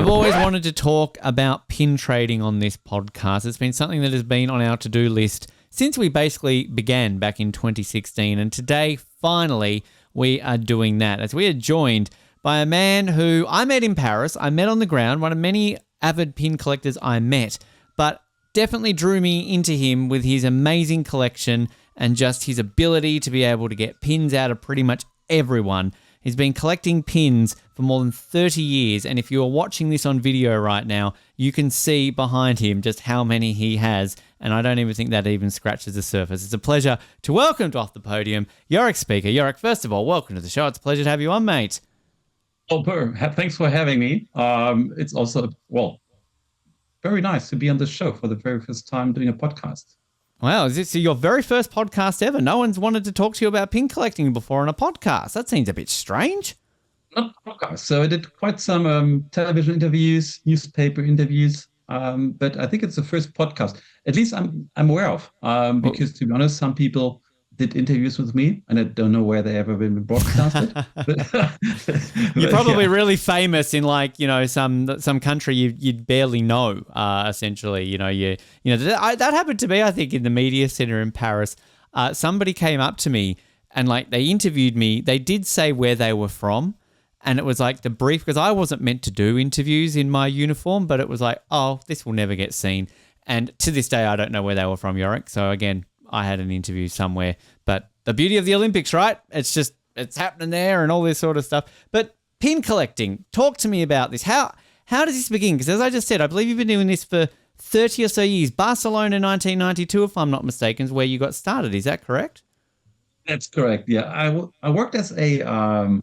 I've always wanted to talk about pin trading on this podcast. It's been something that has been on our to-do list since we basically began back in 2016. And today, finally, we are doing that as we are joined by a man who I met in Paris. I met on the ground, one of many avid pin collectors I met, but definitely drew me into him with his amazing collection and just his ability to be able to get pins out of pretty much everyone. He's been collecting pins for more than 30 years, and if you are watching this on video right now, you can see behind him just how many he has, and I don't even think that even scratches the surface. It's a pleasure to welcome to Off the Podium, Yorick Spieker. Yorick, first of all, welcome to the show. It's a pleasure to have you on, mate. Oh, thanks for having me. It's also, very nice to be on the show for the very first time doing a podcast. Wow, is this your very first podcast ever? No one's wanted to talk to you about pin collecting before on a podcast. That seems a bit strange. Not a podcast. So I did quite some television interviews, newspaper interviews, but I think it's the first podcast, at least I'm aware of, because to be honest, some people did interviews with me, and I don't know where they ever been broadcasted. You're probably really famous in some country you'd barely know. Essentially, that happened to me. I think in the media center in Paris, somebody came up to me and they interviewed me. They did say where they were from, and it was like the brief because I wasn't meant to do interviews in my uniform, but it was like, oh, this will never get seen. And to this day, I don't know where they were from, Yorrick. So again, I had an interview somewhere, but the beauty of the Olympics, right? It's happening there and all this sort of stuff. But pin collecting, talk to me about this. How does this begin? Because as I just said, I believe you've been doing this for 30 or so years. Barcelona 1992, if I'm not mistaken, is where you got started. Is that correct? That's correct. Yeah, I worked as a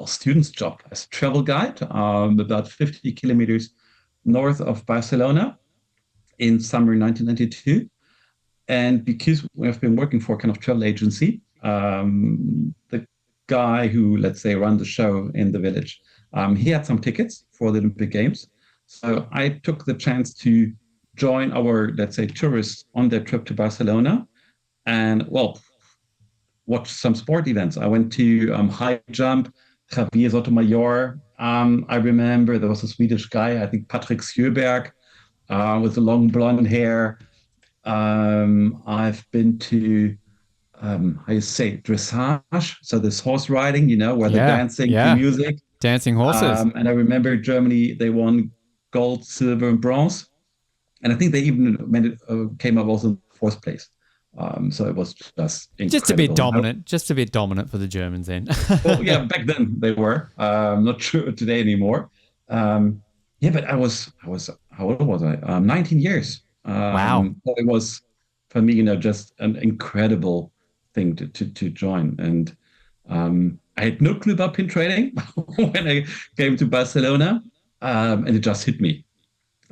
student's job as a travel guide, about 50 kilometers north of Barcelona in summer 1992. And because we've been working for a kind of travel agency, the guy who, let's say, ran the show in the village, he had some tickets for the Olympic Games. So I took the chance to join our, let's say, tourists on their trip to Barcelona and, watch some sport events. I went to high jump, Javier Sotomayor. I remember there was a Swedish guy, I think Patrick Sjöberg, with the long blonde hair. I've been to, dressage. So this horse riding, where they're dancing to music. Dancing horses. And I remember Germany, they won gold, silver, and bronze. And I think they even came up also in fourth place. So it was just incredible. Just a bit dominant for the Germans then. Well, yeah, back then they were. Not sure today anymore. But I was, how old was I? 19 years. Wow. It was, for me, just an incredible thing to join. And I had no clue about pin trading when I came to Barcelona, and it just hit me.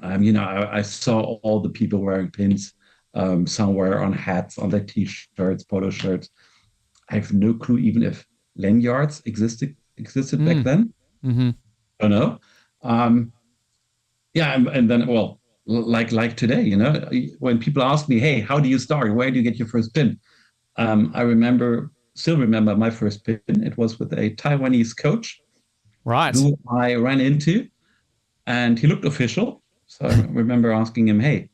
I saw all the people wearing pins, somewhere on hats, on their T-shirts, polo shirts. I have no clue even if lanyards existed back then. Mm-hmm. I don't know. And then, like today, when people ask me, hey, how do you start? Where do you get your first pin? I still remember my first pin. It was with a Taiwanese coach, right, who I ran into, and he looked official. So I remember asking him, hey,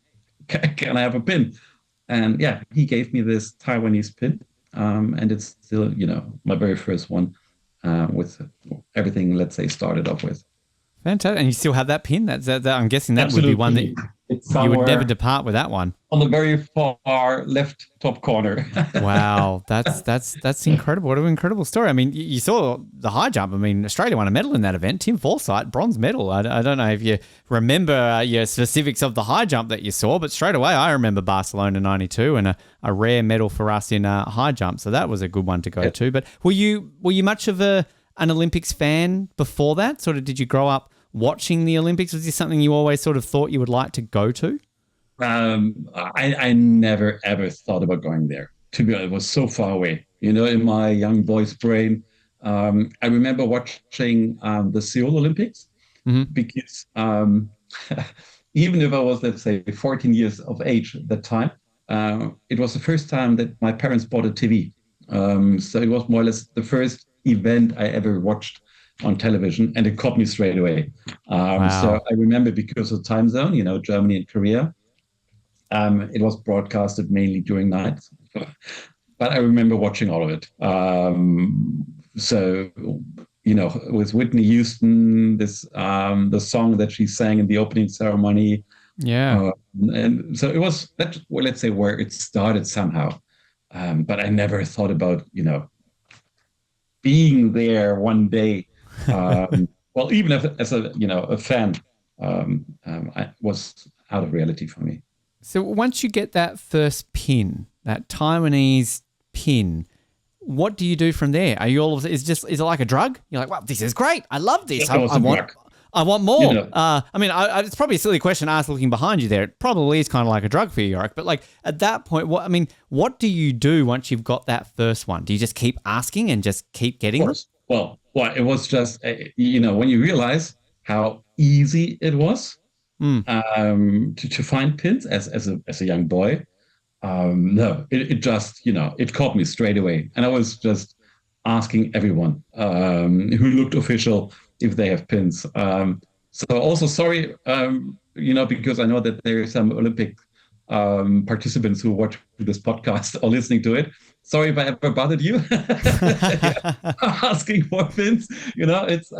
can I have a pin? And yeah, he gave me this Taiwanese pin. And it's still, my very first one, with everything, let's say, started off with. Fantastic. And you still have that pin? That I'm guessing that Absolutely. Would be one that you would never depart with that one. On the very far left top corner. Wow. That's incredible. What an incredible story. I mean, you saw the high jump. I mean, Australia won a medal in that event. Tim Forsyth, bronze medal. I don't know if you remember your specifics of the high jump that you saw, but straight away I remember Barcelona 92 and a rare medal for us in high jump. So that was a good one to go to. But were you much of an Olympics fan before that? Sort of, did you grow up watching the Olympics? Was this something you always sort of thought you would like to go to? I never ever thought about going there. To be honest, it was so far away. In my young boy's brain, I remember watching the Seoul Olympics, because even if I was, let's say, 14 years of age at that time, it was the first time that my parents bought a TV. So it was more or less the first event I ever watched on television, and it caught me straight away. So Wow. I remember because of time zone, Germany and Korea, it was broadcasted mainly during nights, but I remember watching all of it. So with Whitney Houston, this the song that she sang in the opening ceremony, Yeah. uh, and so it was that. Well, let's say where it started somehow. But I never thought about being there one day. Well, even if, as a fan, I was out of reality for me. So once you get that first pin, that Taiwanese pin, what do you do from there? Are you all of is it like a drug? You're like, wow, this is great. I love this. It was I a want drug, I want you more. know. It's probably a silly question to ask looking behind you there. It probably is kind of like a drug for you, Yorrick. But like at that point, what do you do once you've got that first one? Do you just keep asking and just keep Of getting them? course. Well, it was just when you realize how easy it was Mm. to find pins as a young boy. No, it just, it caught me straight away. And I was just asking everyone who looked official if they have pins. So also sorry, because I know that there are some Olympic participants who watch this podcast or listening to it. Sorry if I ever bothered you. Yeah, asking for pins. It's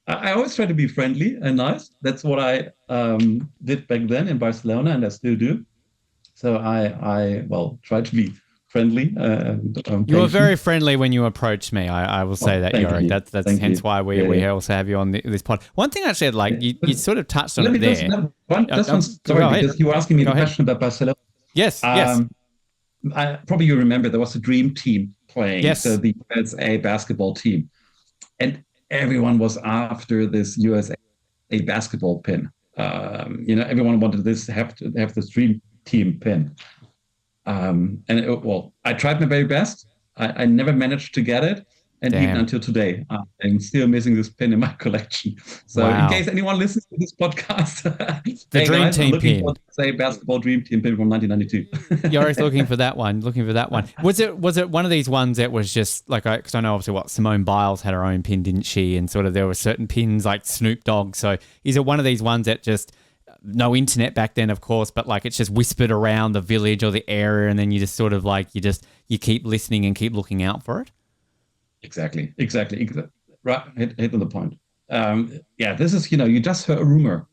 I always try to be friendly and nice. That's what I did back then in Barcelona, and I still do. So I try to be friendly and You were very patient. friendly when you approached me. I will say Oh, that, thank Yorrick. you, That's thank hence you. why Yeah, we yeah. also have you on this pod. One thing actually, like Yeah. you sort of touched on Let it me just there. just one story Go ahead. because you were asking me Go the ahead. question about Barcelona. Yes. Yes. Um, probably you remember there was a dream team playing, so Yes. the USA basketball team, and everyone was after this USA basketball pin. Everyone wanted this have to have this dream team pin. I tried my very best. I never managed to get it. And even Damn. until today, I'm still missing this pin in my collection. So, in case Wow. anyone listens to this podcast, The hey dream guys, I'm team looking for pin. say basketball dream team pin from 1992. Yorrick's looking for that one. Looking for that one. Was it one of these ones that was just like because I know obviously what Simone Biles had her own pin, didn't she? And sort of there were certain pins like Snoop Dogg. So is it one of these ones that just no internet back then, of course, but like it's just whispered around the village or the area, and then you just sort of like you keep listening and keep looking out for it. Exactly. Right, hit on the point. Yeah, this is you just heard a rumor,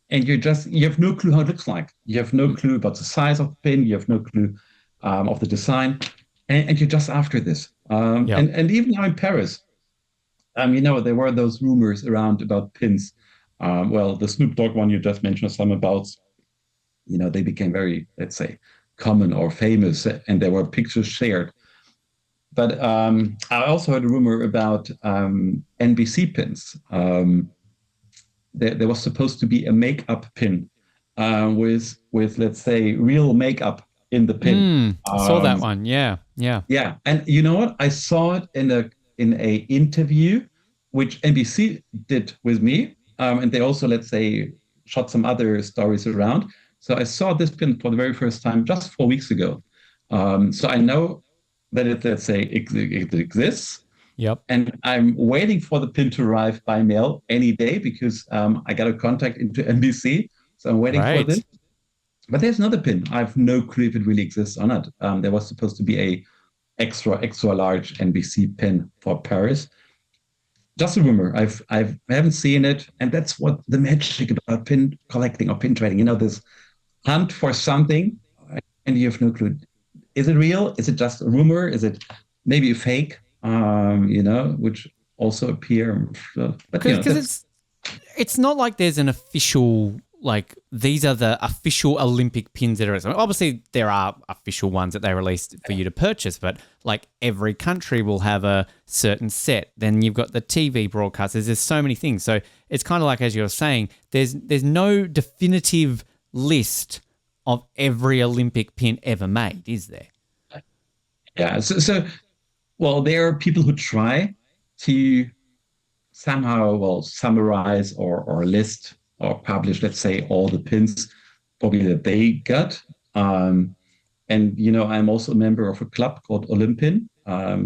and you have no clue how it looks like. You have no clue about the size of the pin. You have no clue of the design, and you're just after this. Yep. And even now in Paris, there were those rumors around about pins. Well, the Snoop Dogg one you just mentioned, some about, they became very, let's say, common or famous, and there were pictures shared. But I also heard a rumor about NBC pins. There was supposed to be a makeup pin with let's say real makeup in the pin. I saw that Um, one. Yeah. Yeah. yeah, and you know what? I saw it in a interview which NBC did with me, and they also let's say shot some other stories around. So I saw this pin for the very first time just 4 weeks ago. So I know that let's say it exists, Yep. and I'm waiting for the pin to arrive by mail any day because I got a contact into NBC. So I'm waiting for this. Great. But there's another pin. I have no clue if it really exists or not. There was supposed to be a extra large NBC pin for Paris. Just a rumor. I haven't seen it, and that's what the magic about pin collecting or pin trading. This hunt for something, and you have no clue. Is it real? Is it just a rumor? Is it maybe a fake? Which also appear. But Because that's it's not like there's an official like these are the official Olympic pins that are obviously there are official ones that they released for you to purchase, but like every country will have a certain set. Then you've got the TV broadcasters. There's so many things. So it's kind of like as you're saying, there's no definitive list of every Olympic pin ever made, is there? yeah. Well, there are people who try to somehow summarize or list or publish, let's say, all the pins probably that they got. And I'm also a member of a club called Olympin.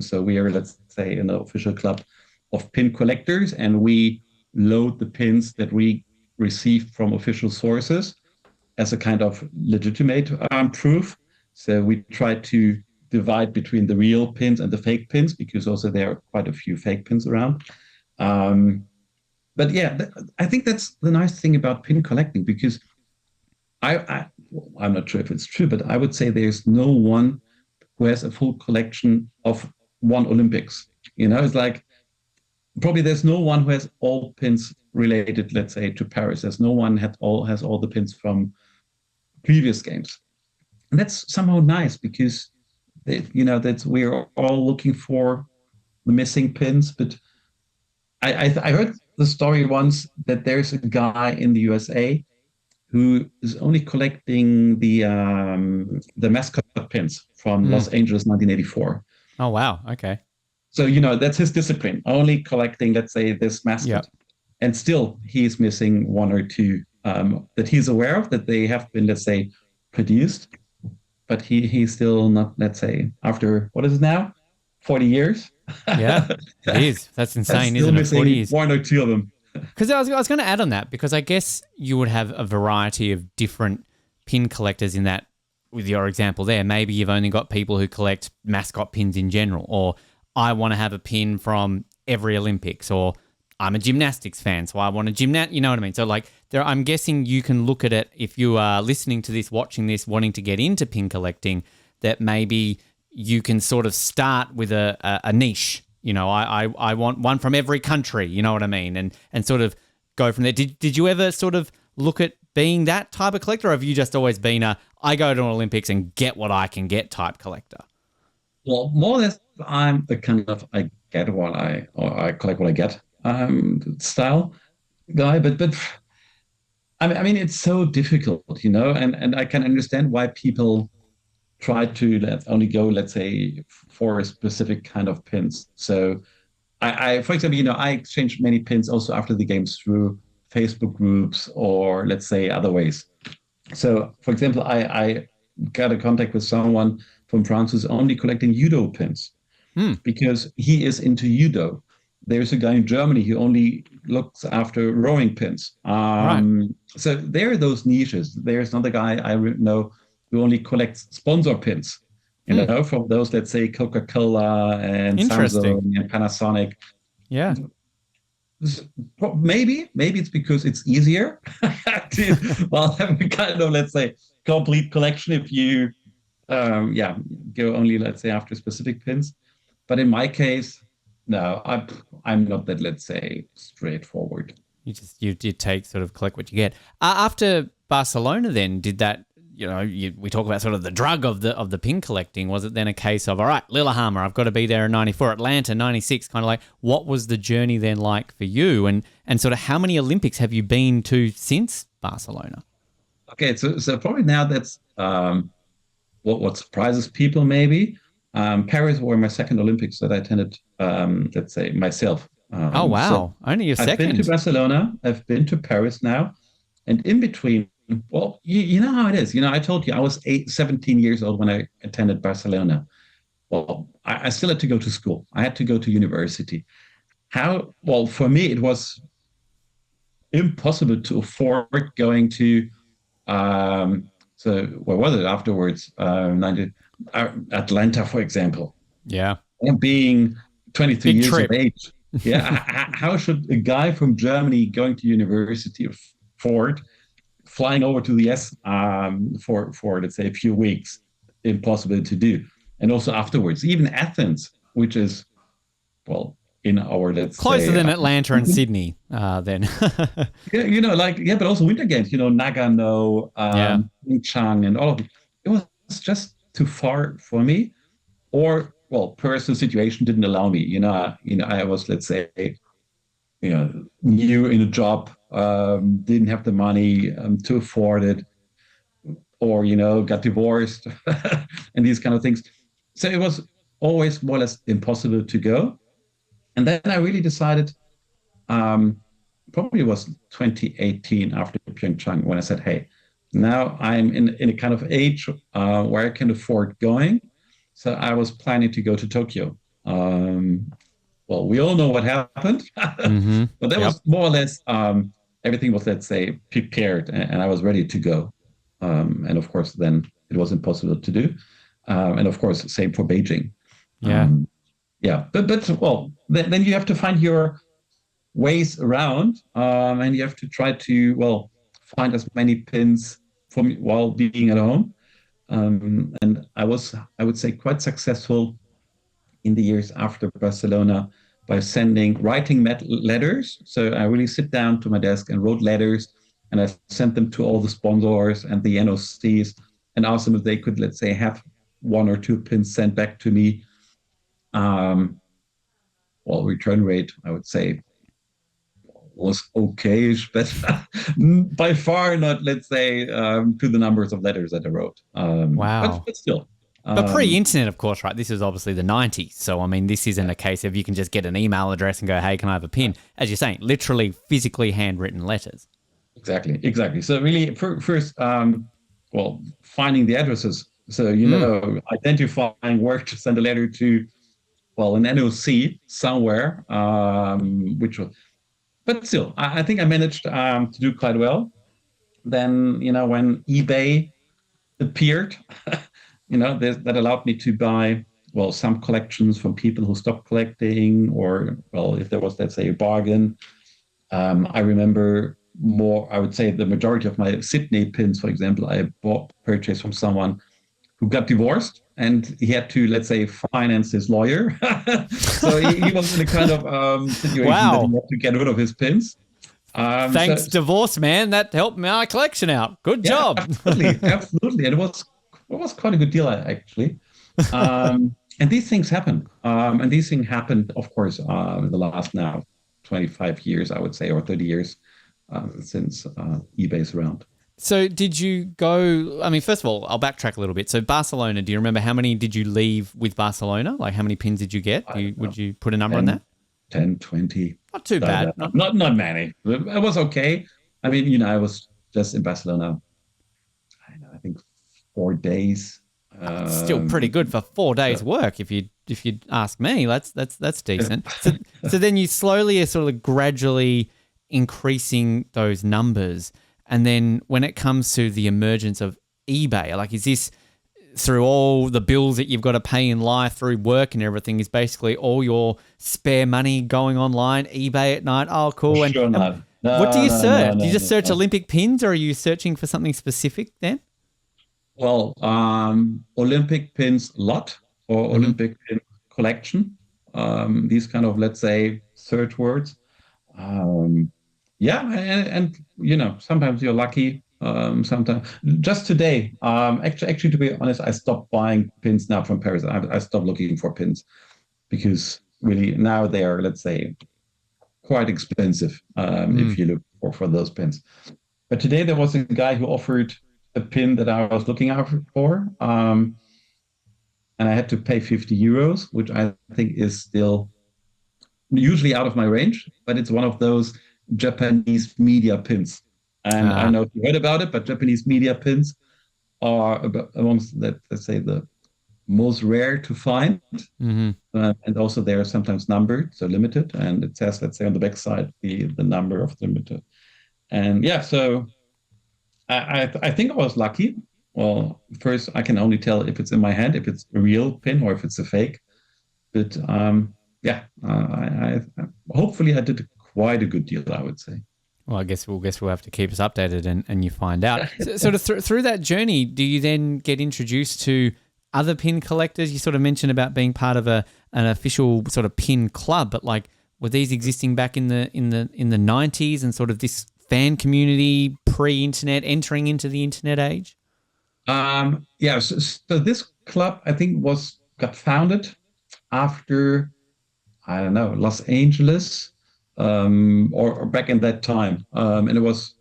So we are, let's say, an official club of pin collectors, and we load the pins that we receive from official sources as a kind of legitimate proof. So we try to divide between the real pins and the fake pins, because also there are quite a few fake pins around. Um, but yeah, I think that's the nice thing about pin collecting, because I'm not sure if it's true, but I would say there's no one who has a full collection of one Olympics. It's like probably there's no one who has all pins related, let's say, to Paris. There's no one has all the pins from previous games, and that's somehow nice, because that we're all looking for the missing pins. But I heard the story once that there's a guy in the USA who is only collecting the mascot pins from Mm. Los Angeles 1984. Oh, wow. Okay. So, that's his discipline, only collecting, let's say, this mascot. Yep. And still, he's missing one or two that he's aware of, that they have been, let's say, produced. But he's still not, let's say, after, what is it now? 40 years? Yeah, it is. That's insane, still isn't it? 40 missing years. one or two of them. Because I was going to add on that, because I guess you would have a variety of different pin collectors in that, with your example there. Maybe you've only got people who collect mascot pins in general, or I want to have a pin from every Olympics, or I'm a gymnastics fan, so I want a you know what I mean? So like I'm guessing you can look at it, if you are listening to this, watching this, wanting to get into pin collecting, that maybe you can sort of start with a niche. I want one from every country, you know what I mean? And sort of go from there. Did you ever sort of look at being that type of collector, or have you just always been I go to an Olympics and get what I can get type collector? Well, more or less, I'm the kind of I collect what I get style guy. But I mean, it's so difficult, and I can understand why people try to only go, let's say, for a specific kind of pins. So for example, I exchanged many pins also after the games through Facebook groups, or let's say other ways. So, for example, I got a contact with someone from France who's only collecting judo pins because he is into judo. There's a guy in Germany who only looks after rowing pins. Right. So there are those niches. There's another guy I know who only collects sponsor pins, from those, let's say, Coca-Cola and Samsung and Panasonic. Yeah. Maybe it's because it's easier to have a kind of, let's say, complete collection if you go only, let's say, after specific pins. But in my case, no, I'm not that, let's say, straightforward. You take sort of collect what you get. After Barcelona, then did that? We talk about sort of the drug of the pin collecting. Was it then a case of, all right, Lillehammer, I've got to be there in '94, Atlanta '96, kind of like, what was the journey then like for you, and sort of how many Olympics have you been to since Barcelona? Okay, so probably now that's what surprises people maybe. Paris were my second Olympics that I attended, let's say, myself. Oh, wow. So only your second. I've been to Barcelona. I've been to Paris now. And in between, well, you know how it is. I told you I was 17 years old when I attended Barcelona. Well, I still had to go to school. I had to go to university. Well, for me, it was impossible to afford going to, so where was it afterwards? Atlanta, for example. Yeah. And being 23 Big years trip. of age. Yeah. How should a guy from Germany going to university afford flying over to the US for, let's say, a few weeks? Impossible to do. And also afterwards, even Athens, which is, well, in our, let's closer say, than Atlanta and Sydney, then. Yeah, but also winter games, Nagano, Chang, and all of it. It was just too far for me, or, well, personal situation didn't allow me. I was, let's say, new in a job, didn't have the money to afford it, or, got divorced and these kind of things. So it was always more or less impossible to go. And then I really decided, probably it was 2018 after Pyeongchang, when I said, hey, now I'm in a kind of age where I can afford going. So I was planning to go to Tokyo. Well, well, we all know what happened, Mm-hmm. but that Yep. was more or less everything was, let's say, prepared, and I was ready to go. And of course, then it was impossible to do. And of course, same for Beijing. Yeah. Um, yeah, but well, then you have to find your ways around, and you have to try to well find as many pins from while being at home. And I would say, quite successful in the years after Barcelona by writing letters. So I really sit down to my desk and wrote letters, and I sent them to all the sponsors and the NOCs and asked them if they could, let's say, have one or two pins sent back to me. Um, well, return rate, I would say, was okay, but by far not, let's say, to the numbers of letters that I wrote. Wow. But still, But um, pre-internet, of course, right? This is obviously the 90s. So, I mean, this isn't a case of you can just get an email address and go, hey, can I have a pin? As you're saying, literally physically handwritten letters. exactly. So really, first, well, finding the addresses. So Mm. identifying where to send a letter to. Well, an NOC somewhere, which was, but still, I think I managed to do quite well. Then when eBay appeared, that allowed me to buy well some collections from people who stopped collecting, or well, if there was, let's say, a bargain. I remember more. I would say the majority of my Sydney pins, for example, I purchased from someone who got divorced, and he had to, let's say, finance his lawyer. So he was in a kind of situation that he Wow. had to get rid of his pins. Thanks, divorce, man. That helped my collection out. Good Yeah, job. absolutely, and it was quite a good deal, actually. And these things happen, and these things happened, of course, in the last now 25 years, I would say, or 30 years since eBay's around. So, did you go? I mean, first of all, I'll backtrack a little bit. So, Barcelona, do you remember how many did you leave with Barcelona? Like, how many pins did you get? I don't know, Would you put a number on 10, that? 10, 20. Not too bad. Not Not many. It was okay. I mean, I was just in Barcelona, I think 4 days. still pretty good for 4 days' So work if you ask me. That's decent. So then you slowly are sort of gradually increasing those numbers, and then when it comes to the emergence of eBay, like is this through all the bills that you've got to pay in life through work and everything, is basically all your spare money going online, eBay at night? Oh, for cool. sure And not. what do No, you no, no, search? Do you no, just search no. Olympic pins, or are you searching for something specific then? Well, Olympic pins lot or Mm-hmm. Olympic pin collection. These kind of, let's say, search words. Um, yeah, and sometimes you're lucky. Sometimes just today, actually, to be honest, I stopped buying pins now from Paris. I stopped looking for pins because really now they are, let's say, quite expensive if you look for those pins. But today there was a guy who offered a pin that I was looking out for, and I had to pay 50 euros, which I think is still usually out of my range, but it's one of those Japanese media pins. And I don't Ah. know if you heard about it, but Japanese media pins are amongst, let's say, the most rare to find. Mm-hmm. And also they're sometimes numbered, so limited. And it says, let's say, on the back side, the number of the limited. And yeah, so I think I was lucky. Well, first, I can only tell if it's in my hand, if it's a real pin or if it's a fake. But yeah, hopefully I did quite a good deal, I would say. Well, I guess we'll have to keep us updated and you find out. So, sort of through that journey, do you then get introduced to other pin collectors? You sort of mentioned about being part of an official sort of pin club, but like were these existing back in the 90s and sort of this fan community pre-internet entering into the internet age? Yeah, so this club I think got founded after I don't know Los Angeles, or back in that time, and it was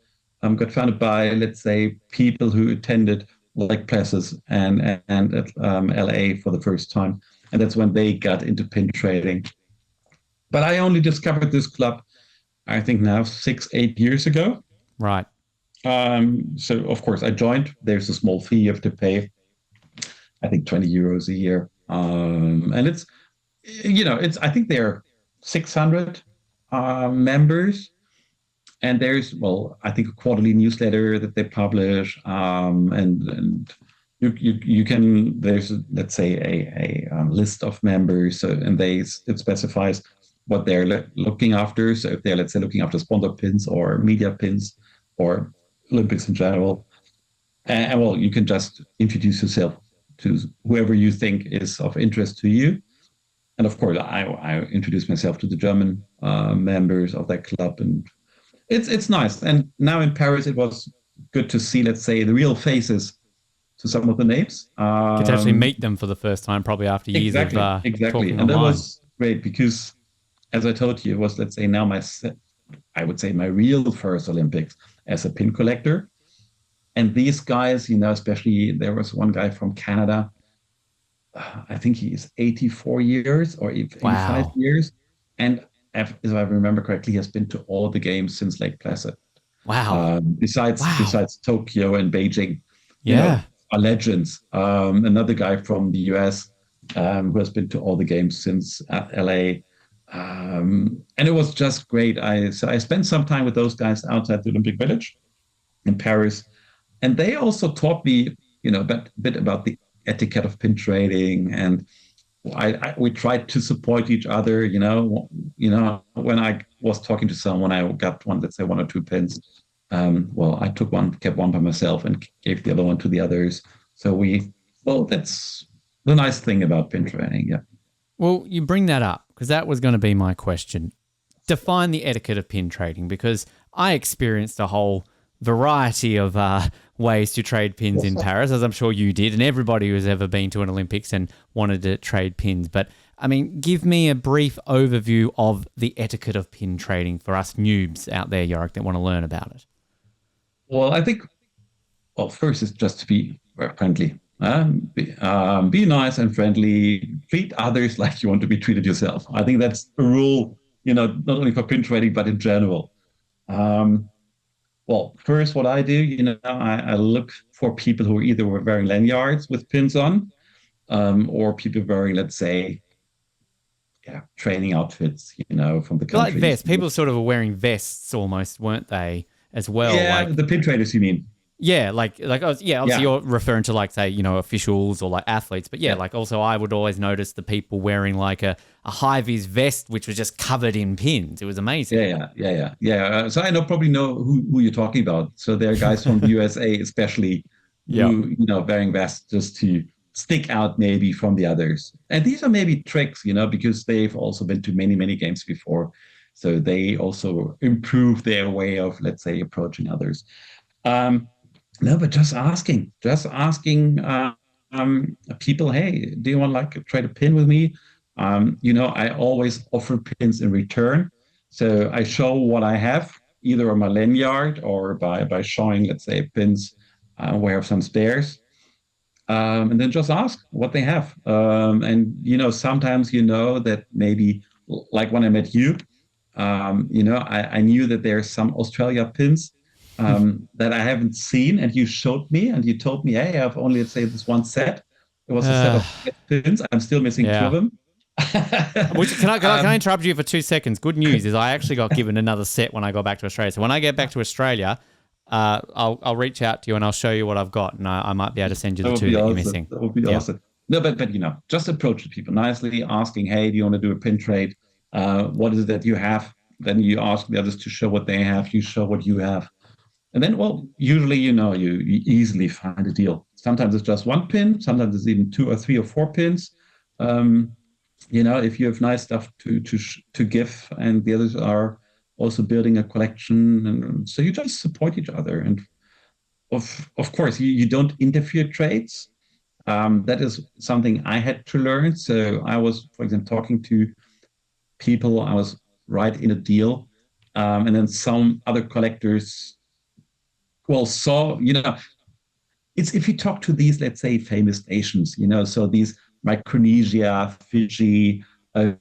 got founded by, let's say, people who attended like classes and at LA for the first time, and that's when they got into pin trading. But I only discovered this club, I think now 6, 8 years ago. Right. So of course I joined. There's a small fee you have to pay, I think 20 euros a year. And it's I think they're 600 members. And there's, well, I think a quarterly newsletter that they publish, and you can, there's, let's say, a list of members, and it specifies what they're looking after. So if they're, let's say, looking after sponsor pins or media pins or Olympics in general, and well, you can just introduce yourself to whoever you think is of interest to you. And of course, I introduce myself to the German members of that club, and it's nice. And now in Paris, it was good to see, let's say, the real faces to some of the names. Get to actually meet them for the first time, probably after years of Exactly. talking And that online. was great because, as I told you, it was, let's say, now I would say, my real first Olympics as a pin collector. And these guys, especially there was one guy from Canada. I think he is 84 years or 85 Wow. years. And if I remember correctly, he has been to all the games since Lake Placid. Wow. Wow. Besides Tokyo and Beijing, you Yeah. know, are legends. Another guy from the US who has been to all the games since LA. And it was just great. So I spent some time with those guys outside the Olympic Village in Paris. And they also taught me, a bit about the etiquette of pin trading, and we tried to support each other. When I was talking to someone, I got one, let's say, one or two pins. Well, I took one, kept one by myself, and gave the other one to the others. So that's the nice thing about pin trading. Yeah. Well, you bring that up because that was going to be my question. Define the etiquette of pin trading, because I experienced a whole variety of ways to trade pins in Paris, as I'm sure you did, and everybody who's ever been to an Olympics and wanted to trade pins. But I mean, give me a brief overview of the etiquette of pin trading for us noobs out there, Yorrick, that want to learn about it. Well, I think, well, first is just to be friendly. Be nice and friendly. Treat others like you want to be treated yourself. I think that's a rule, not only for pin trading, but in general. Well, first, what I do, I look for people who either were wearing lanyards with pins on, or people wearing, let's say, training outfits, from the Like countries. vests, people sort of were wearing vests almost, weren't they, as well? Yeah, Like, the pin traders, you mean? yeah, yeah, obviously Yeah, you're referring to like, say, officials or like athletes, but yeah, yeah. like also I would always notice the people wearing like a high-vis vest, which was just covered in pins. It was amazing. Yeah. So I probably know who you're talking about. So there are guys from the USA, especially, Yeah. who wearing vests just to stick out maybe from the others. And these are maybe tricks, because they've also been to many many games before, so they also improve their way of, let's say, approaching others. Um, no, but just asking people, hey, do you want to like trade a pin with me? I always offer pins in return. So I show what I have, either on my lanyard or by showing, let's say, pins where I have some spares. And then just ask what they have. And sometimes that maybe, like when I met you, I knew that there's some Australia pins that I haven't seen, and you showed me, and you told me, hey, I have only, let's say, this one set. It was a set Uh, of pins. I'm still missing two of yeah. them. Which can I um, interrupt you for 2 seconds? Good news is I actually got given another set when I got back to Australia. So when I get back to Australia, I'll reach out to you and I'll show you what I've got, and I might be able to send you that the would two be that you're awesome. missing. That would be Yeah. awesome. No, but just approach the people nicely, asking, hey, do you want to do a pin trade? What is it that you have? Then you ask the others to show what they have. You show what you have. And then, well, usually, you easily find a deal. Sometimes it's just one pin. Sometimes it's even two or three or four pins. Um, if you have nice stuff to give, and the others are also building a collection, and so you just support each other. And of course, you don't interfere trades. That is something I had to learn. So I was, for example, talking to people. I was right in a deal, and then some other collectors, well, saw, it's if you talk to these, let's say, famous nations, so these Micronesia, Fiji, and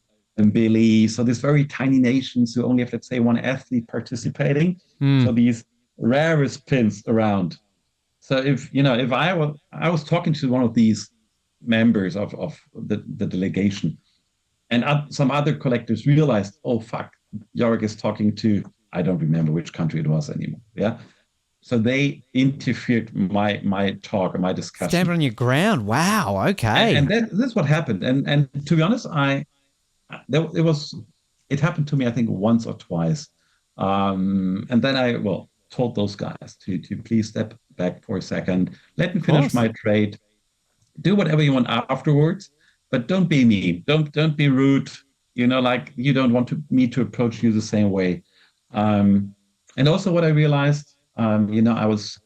Belize, so these very tiny nations who only have, let's say, one athlete participating. So Hmm. these rarest pins around. So if I was talking to one of these members of the delegation, And some other collectors realized, oh, fuck, Yorrick is talking to, I don't remember which country it was anymore. Yeah. So they interfered my talk or my Stand discussion. on your ground. Wow. Okay. And that's what happened. And to be honest, it was it happened to me, I think, once or twice. And then I told those guys to please step back for a second, let me Of finish course. my trade, do whatever you want afterwards, but don't be mean. Don't be rude. Like you don't want me to approach you the same way. Um, and also what I realized, I was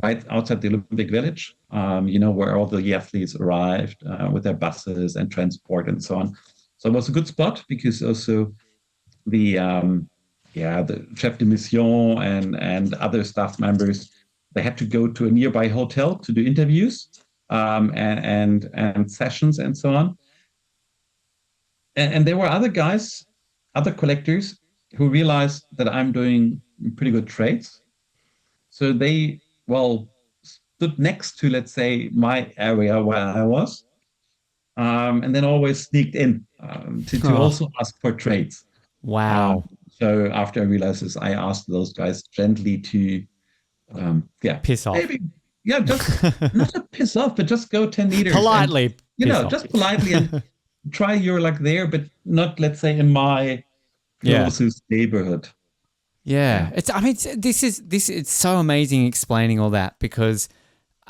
right outside the Olympic Village, where all the athletes arrived with their buses and transport and so on. So it was a good spot because also the the chef de mission and other staff members, they had to go to a nearby hotel to do interviews and sessions and so on. And there were other guys, other collectors who realized that I'm doing pretty good trades. So they, stood next to, let's say, my area where I was, and then always sneaked in to Oh, also ask for trades. Um, wow. so after I realized this, I asked those guys gently to, Piss off. maybe, just not to piss off, but just go 10 meters and, Politely piss off. just politely and try your luck there, but not, let's say, in my Yeah. closest neighborhood. Yeah. Yeah. It's so amazing explaining all that because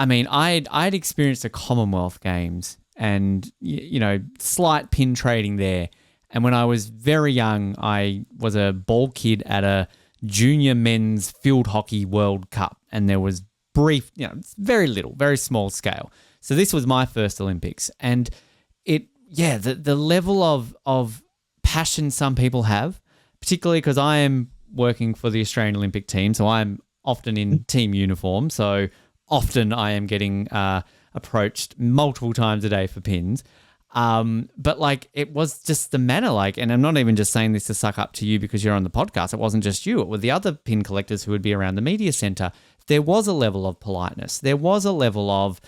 I mean, I'd experienced the Commonwealth Games and slight pin trading there. And when I was very young, I was a ball kid at a junior men's field hockey World Cup, and there was brief, very little, very small scale. So this was my first Olympics, and the level of passion some people have, particularly because I am working for the Australian Olympic team, so I'm often in team uniform, so often I am getting approached multiple times a day for pins. But like it was just the manner, and I'm not even just saying this to suck up to you because you're on the podcast. It wasn't just you. It were the other pin collectors who would be around the media center. There was a level of politeness. There was a level of,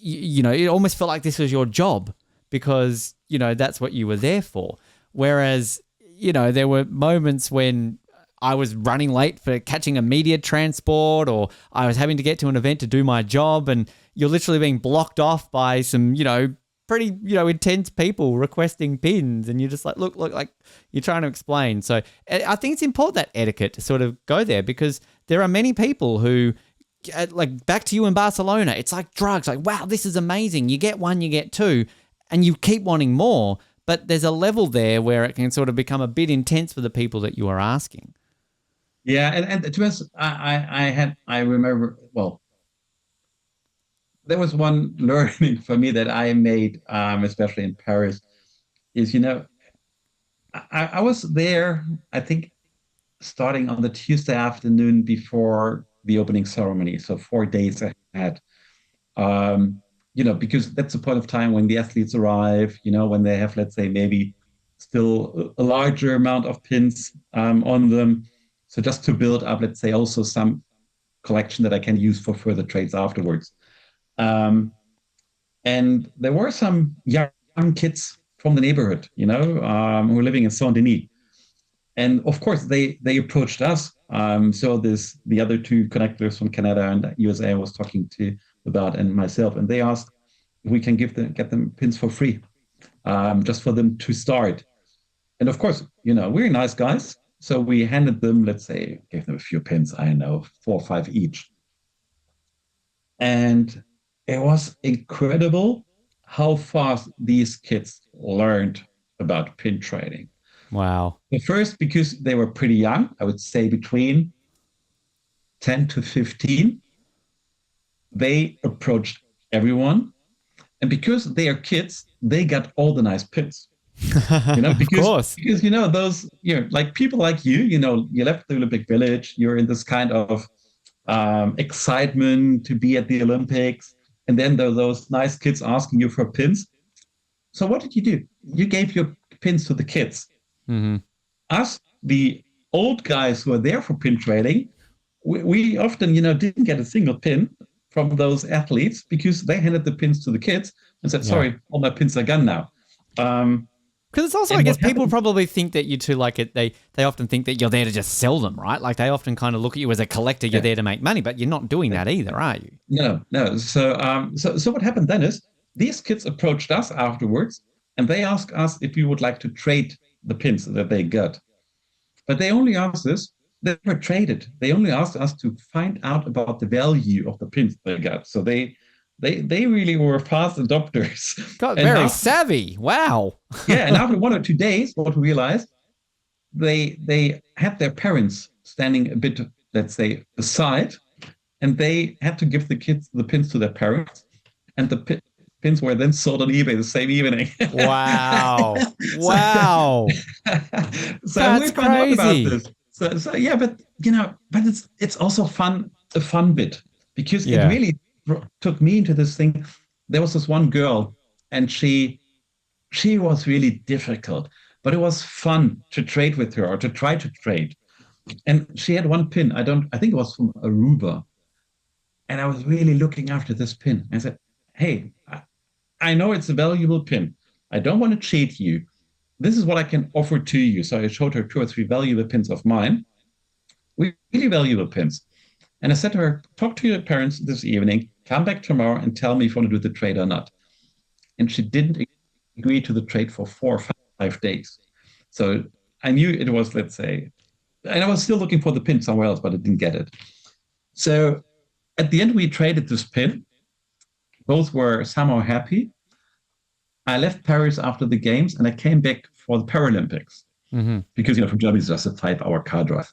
it almost felt like this was your job because, that's what you were there for. Whereas, there were moments when I was running late for catching a media transport or I was having to get to an event to do my job and you're literally being blocked off by some, pretty, intense people requesting pins and you're just like, look, like you're trying to explain. So I think it's important that etiquette to sort of go there because there are many people who, like back to you in Barcelona, it's like drugs. Like, wow, this is amazing. You get one, you get two, and you keep wanting more. But there's a level there where it can sort of become a bit intense for the people that you are asking. Yeah, and to us, I remember, there was one learning for me that I made, especially in Paris, is I was there, I think, starting on the Tuesday afternoon before the opening ceremony, so 4 days ahead. Because that's the point of time when the athletes arrive, when they have, let's say, maybe still a larger amount of pins on them. So just to build up, let's say, also some collection that I can use for further trades afterwards. And there were some young kids from the neighborhood, who were living in Saint Denis. And of course, they approached us. So the other two connectors from Canada and USA I was talking to about and myself, and they asked if we can get them pins for free, just for them to start. And of course, we're nice guys. So we handed them, let's say, gave them a few pins, I don't know, 4 or 5 each. And it was incredible how fast these kids learned about pin trading. Wow. At first, because they were pretty young, I would say between 10 to 15, they approached everyone. And because they are kids, they got all the nice pins. Of course. Because those, like people like you left the Olympic Village, you're in this kind of excitement to be at the Olympics. And then there are those nice kids asking you for pins. So what did you do? You gave your pins to the kids. Mm-hmm. Us, the old guys who are there for pin trading, we often, didn't get a single pin from those athletes because they handed the pins to the kids and said, sorry, all my pins are gone now. Because it's also, I And guess, what people happened? probably think that you two like it. They often think that you're there to just sell them, right? Like they often kind of look at you as a collector. You're Yeah, there to make money, but you're not doing that either, are you? no, no. So what happened then is these kids approached us afterwards, and they asked us if we would like to trade the pins that they got. But they only asked us, they never traded. They only asked us to find out about the value of the pins they got. So they really were fast adopters. God, And very after, savvy. Wow. yeah, and after 1 or 2 days, what we realized, they had their parents standing a bit, let's say, aside, and they had to give the kids the pins to their parents, and the pins were then sold on eBay the same evening. Wow. so, Wow. so we That's found out about crazy. this. So yeah, but but it's also a fun bit because it Yeah. really took me into this thing. There was this one girl, and she was really difficult, but it was fun to trade with her or to try to trade. And she had one pin. I think it was from Aruba, and I was really looking after this pin. I said, "Hey, I know it's a valuable pin. I don't want to cheat you. This is what I can offer to you." So I showed her 2 or 3 valuable pins of mine, really valuable pins. And I said to her, "Talk to your parents this evening, come back tomorrow and tell me if you want to do the trade or not." And she didn't agree to the trade for 4 or 5 days. So I knew it was, let's say, and I was still looking for the pin somewhere else, but I didn't get it. So at the end, we traded this pin. Both were somehow happy. I left Paris after the games and I came back for the Paralympics Mm-hmm. because, from Germany, it's just a 5 hour car drive.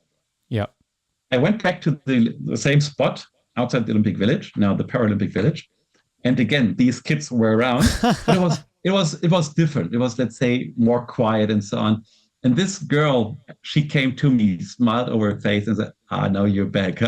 Yep. I went back to the same spot outside the Olympic Village, now the Paralympic Village. And again, these kids were around, but it was different. It was, let's say, more quiet and so on. And this girl, she came to me, smiled over her face, and said, "Ah, now you're back."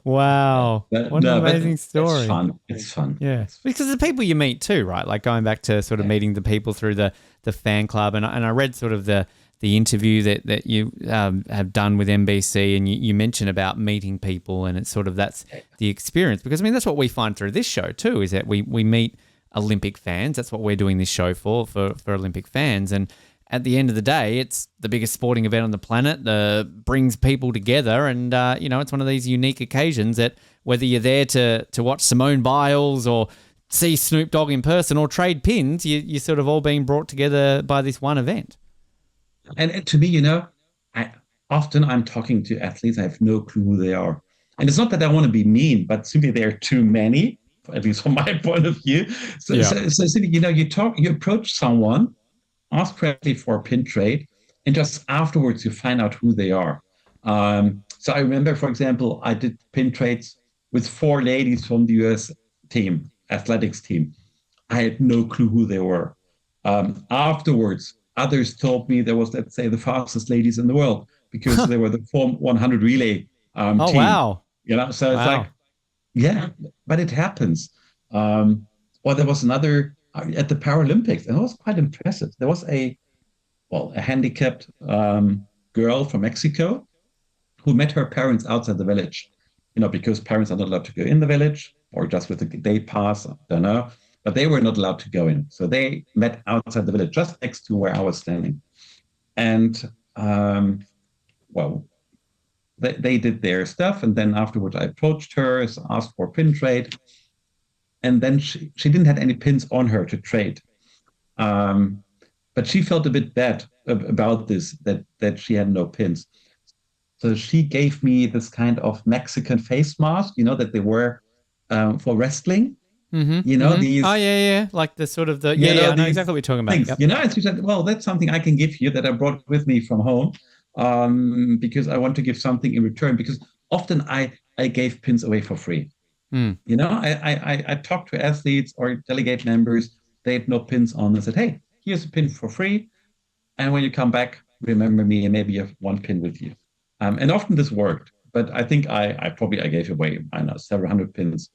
Wow. What an No, but amazing it's story. fun. It's fun. Yeah, because the people you meet too, right? Like going back to sort of Yeah. meeting the people through the fan club, and I read sort of the interview that you have done with NBC, and you mentioned about meeting people, and it's sort of that's the experience. Because I mean that's what we find through this show too, is that we meet Olympic fans. That's what we're doing this show for Olympic fans, and at the end of the day, it's the biggest sporting event on the planet. Brings people together, and it's one of these unique occasions that whether you're there to watch Simone Biles or see Snoop Dogg in person or trade pins, you're sort of all being brought together by this one event. And to me, I often I'm talking to athletes, I have no clue who they are. And it's not that I want to be mean, but simply there are too many, at least from my point of view. So, Yeah. so simply, you approach someone, ask correctly for a pin trade, and just afterwards you find out who they are. So I remember, for example, I did pin trades with 4 ladies from the US team, athletics team. I had no clue who they were. Afterwards, others told me there was, let's say, the fastest ladies in the world because they were the Form 100 relay Oh, team. wow. So it's like, Wow. yeah, but it happens. Or there was another at the Paralympics, and it was quite impressive. There was a handicapped girl from Mexico who met her parents outside the village, because parents are not allowed to go in the village or just with a day pass, I don't know, but they were not allowed to go in. So they met outside the village, just next to where I was standing. And, well, they did their stuff. And then afterwards, I approached her, asked for a pin trade. And then she didn't have any pins on her to trade. But she felt a bit bad about this, that she had no pins. So she gave me this kind of Mexican face mask, that they wear for wrestling. Mm-hmm. These, Oh, yeah. Like the sort of the, yeah, I know these exactly what you're talking about. things, Yep. And she said, well, that's something I can give you that I brought with me from home because I want to give something in return. Because often I gave pins away for free. Mm. I talked to athletes or delegate members. They had no pins on. I said, hey, here's a pin for free. And when you come back, remember me and maybe you have one pin with you. And often this worked. But I think I gave away, I don't know, several hundred pins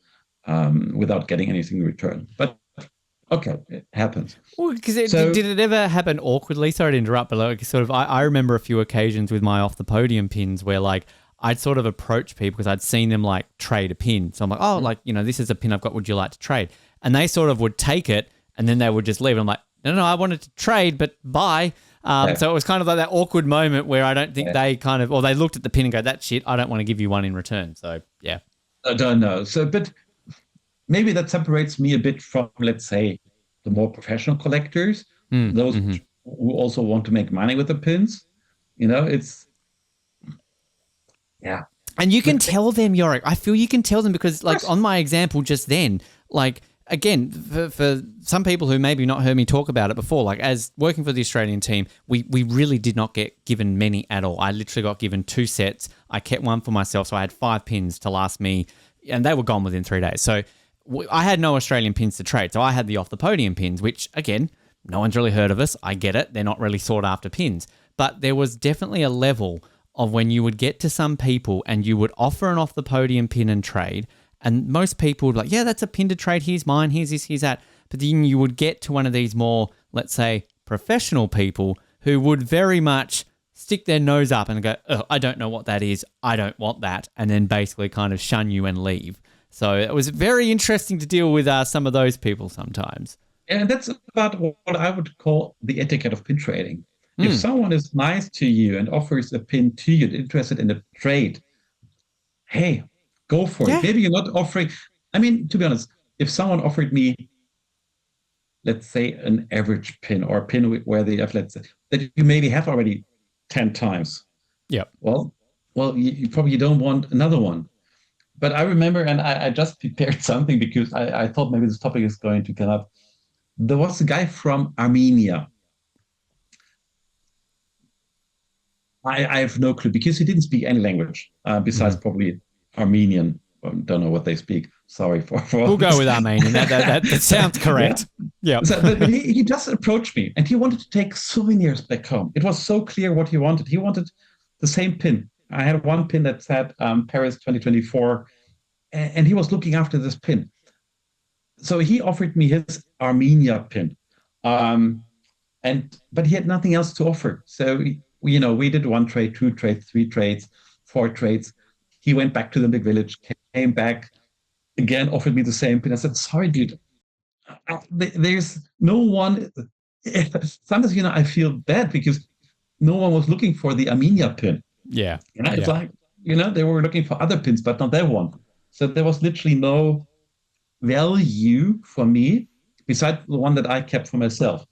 without getting anything in return. But okay, it happens. Well, because So, did it ever happen awkwardly? Sorry to interrupt, but like sort of, I remember a few occasions with my off the podium pins where like I'd sort of approach people because I'd seen them like trade a pin. So I'm like, oh, like, this is a pin I've got. Would you like to trade? And they sort of would take it and then they would just leave. And I'm like, no, I wanted to trade, but buy. So it was kind of like that awkward moment where I don't think they they looked at the pin and go, that's shit, I don't want to give you one in return. So, yeah. I don't know. So, but maybe that separates me a bit from, let's say, the more professional collectors, those who also want to make money with the pins. It's, yeah. And you can tell them, Yorrick. I feel you can tell them because, like, on my example just then, like, again, for some people who maybe not heard me talk about it before, like, as working for the Australian team, we really did not get given many at all. I literally got given 2 sets. I kept one for myself, so I had 5 pins to last me, and they were gone within 3 days. So I had no Australian pins to trade, so I had the off the podium pins, which, again, no one's really heard of us. I get it. They're not really sought after pins. But there was definitely a level of when you would get to some people and you would offer an off the podium pin and trade, and most people would be like, yeah, that's a pin to trade. Here's mine. Here's this, here's that. But then you would get to one of these more, let's say, professional people who would very much stick their nose up and go, oh, I don't know what that is. I don't want that. And then basically kind of shun you and leave. So it was very interesting to deal with some of those people sometimes. And that's about what I would call the etiquette of pin trading. If someone is nice to you and offers a pin to you, interested in a trade, hey, go for it. Maybe you're not offering. I mean, to be honest, if someone offered me, let's say, an average pin or a pin where they have, let's say, that you maybe have already 10 times. Yeah. Well, you probably don't want another one. But I remember, and I just prepared something because I thought maybe this topic is going to come up. There was a guy from Armenia. I have no clue because he didn't speak any language besides probably Armenian. I don't know what they speak. Sorry for we'll go with Armenian. That sounds correct. Yeah. So, but he just approached me and he wanted to take souvenirs back home. It was so clear what he wanted. He wanted the same pin. I had one pin that said Paris 2024, and he was looking after this pin. So he offered me his Armenia pin, but he had nothing else to offer. So we did 1 trade, 2 trades, 3 trades, 4 trades. He went back to the big village, came back, again offered me the same pin. I said, sorry, dude, there's no one. Sometimes, I feel bad because no one was looking for the Armenia pin. Yeah. It's like, they were looking for other pins, but not that one. So there was literally no value for me besides the one that I kept for myself.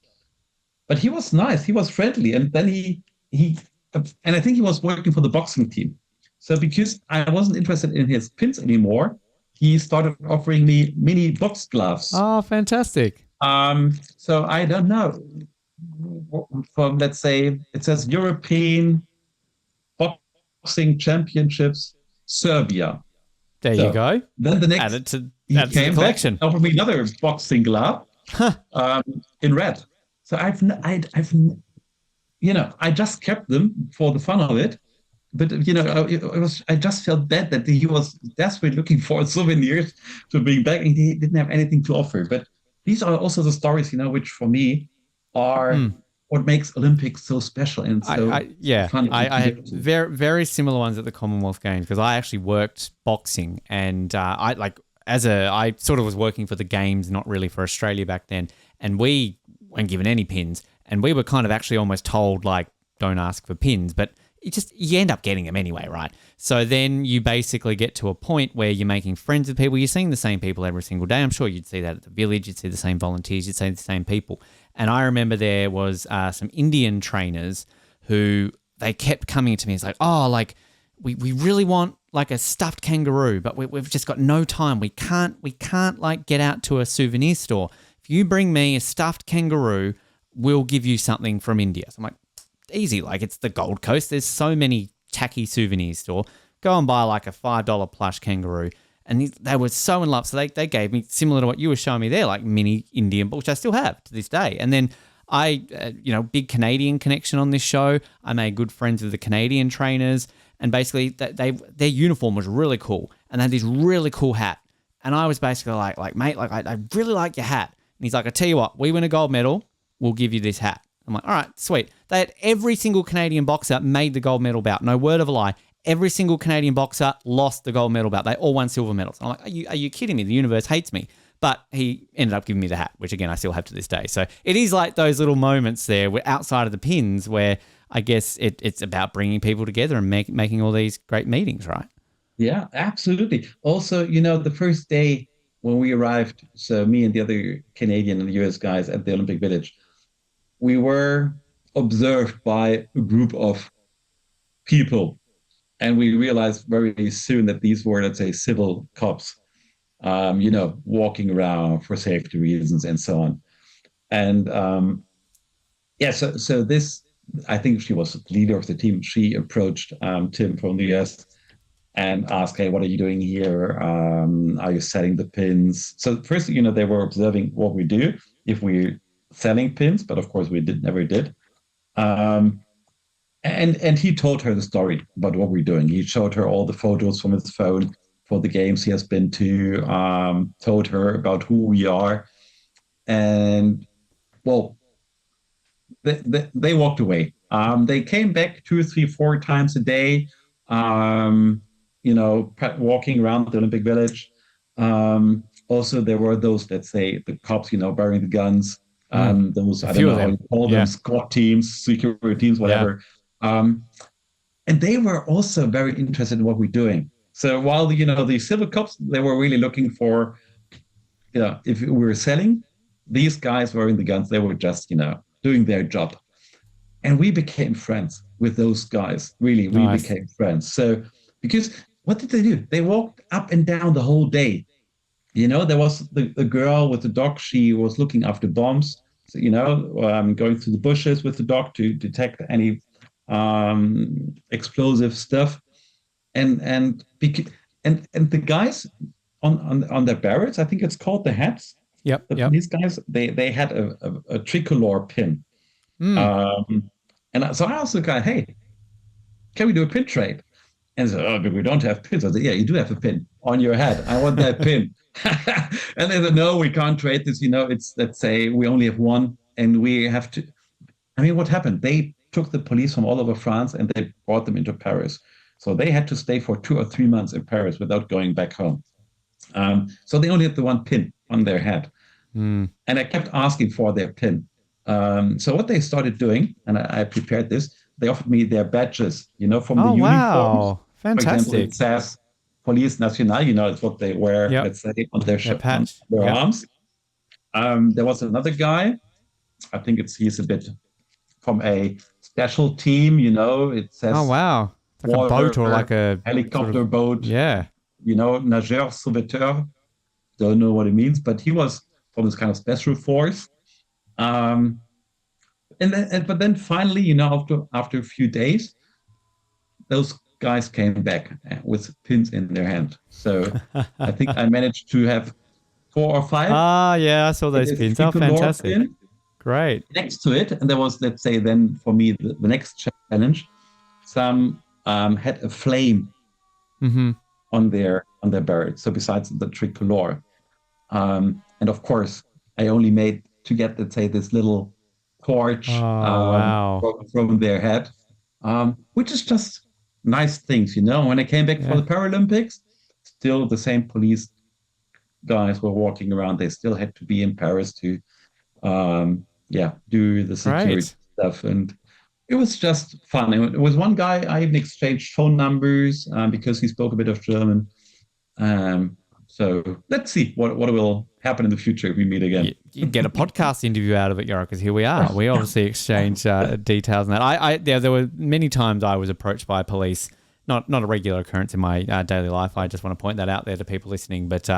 But he was nice. He was friendly. And then and I think he was working for the boxing team. So because I wasn't interested in his pins anymore, he started offering me mini box gloves. Oh, fantastic. So I don't know. From, let's say, it says European Boxing Championships, Serbia. There you go. Then the next add it to the collection. Offered me another boxing glove in red. So I just kept them for the fun of it. But I just felt bad that he was desperately looking for souvenirs to bring back, and he didn't have anything to offer. But these are also the stories, which for me are what makes Olympics so special and so fun. I had very, very similar ones at the Commonwealth Games because I actually worked boxing, and I sort of was working for the games, not really for Australia back then. And we weren't given any pins, and we were kind of actually almost told, like, don't ask for pins, but you end up getting them anyway, right? So then you basically get to a point where you're making friends with people. You're seeing the same people every single day. I'm sure you'd see that at the village. You'd see the same volunteers. You'd see the same people. And I remember there was some Indian trainers who they kept coming to me. It's like, oh, like we really want like a stuffed kangaroo, but we've just got no time. We can't like get out to a souvenir store. If you bring me a stuffed kangaroo, we'll give you something from India. So I'm like, easy, like it's the Gold Coast. There's so many tacky souvenir store. Go and buy like a $5 plush kangaroo. And they were so in love. So they gave me, similar to what you were showing me there, like mini Indian, which I still have to this day. And then I, big Canadian connection on this show. I made good friends with the Canadian trainers. And basically their uniform was really cool. And they had this really cool hat. And I was basically like, mate, like I really like your hat. And he's like, I tell you what, we win a gold medal, we'll give you this hat. I'm like, all right, sweet. They had every single Canadian boxer made the gold medal bout. No word of a lie. Every single Canadian boxer lost the gold medal bout. They all won silver medals. I'm like, are you kidding me? The universe hates me. But he ended up giving me the hat, which again I still have to this day. So it is like those little moments there, where outside of the pins, where I guess it's about bringing people together and making all these great meetings, right? Yeah, absolutely. Also, the first day when we arrived, so me and the other Canadian and US guys at the Olympic Village, we were observed by a group of people. And we realized very soon that these were, let's say, civil cops, walking around for safety reasons and so on. And yeah, so this, I think she was the leader of the team. She approached Tim from the US and asked, "Hey, what are you doing here? Are you setting the pins?" So first, they were observing what we do if we're selling pins, but of course we never did. Um, and he told her the story about what we're doing. He showed her all the photos from his phone for the games he has been to. Told her about who we are, and well, they walked away. They came back 2, 3, 4 times a day, walking around the Olympic Village. Also, there were those, let's say, the cops, wearing the guns. Those, A I don't few of know how them. you call them, Yeah. squad teams, security teams, Yeah. whatever. Um, and they were also very interested in what we're doing. So while, the civil cops, they were really looking for, if we were selling, these guys wearing the guns, they were just, doing their job. And we became friends with those guys. Really, we Nice. became friends. So, because what did they do? They walked up and down the whole day. There was the girl with the dog. She was looking after bombs. So, going through the bushes with the dog to detect any explosive stuff. And the guys on their barrels, I think it's called the hats. Yep. The Yep. police guys, they had a tricolor pin. Mm. So I asked the guy, "Hey, can we do a pin trade?" And he said, "Oh, but we don't have pins." I said, "Yeah, you do have a pin on your head. I want that pin." And they said, "No, we can't trade this. It's, let's say we only have one and we have to." I mean, what happened? They took the police from all over France and they brought them into Paris. So they had to stay for 2 or 3 months in Paris without going back home. So they only had the one pin on their head. Mm. And I kept asking for their pin. So what they started doing, and I prepared this, they offered me their badges, from the Oh, uniforms. wow. For example, it Fantastic. says Police Nationale, it's what they wear, Yep. let's say, on their That on patch. their Yep. arms. There was another guy, I think he's a bit from a special team, it Oh, says wow. It's like a boat or like water, a sort helicopter of, boat, yeah. nageur, sauveteur, don't know what it means, but he was from this kind of special force. Um, but then finally, after a few days, those guys came back with pins in their hand. So I think I managed to have 4 or 5 Ah, yeah, I saw with those a pins. Oh, tricolor fantastic. pin Great. next to it. And there was, let's say, then for me, the next challenge, some had a flame Mm-hmm. on their barrel. So besides the tricolor, and of course, I only made to get, let's say, this little torch Oh, wow. from their head, which is just nice things. When I came back for Yeah. the Paralympics, still the same police guys were walking around. They still had to be in Paris to, do the security Great. stuff. And it was just fun. It was one guy, I even exchanged phone numbers because he spoke a bit of German. So let's see what will happen in the future if we meet again. You get a podcast interview out of it, Yorrick, because here we are. We Yeah. obviously exchange details on that. There were many times I was approached by police, not a regular occurrence in my daily life. I just want to point that out there to people listening, but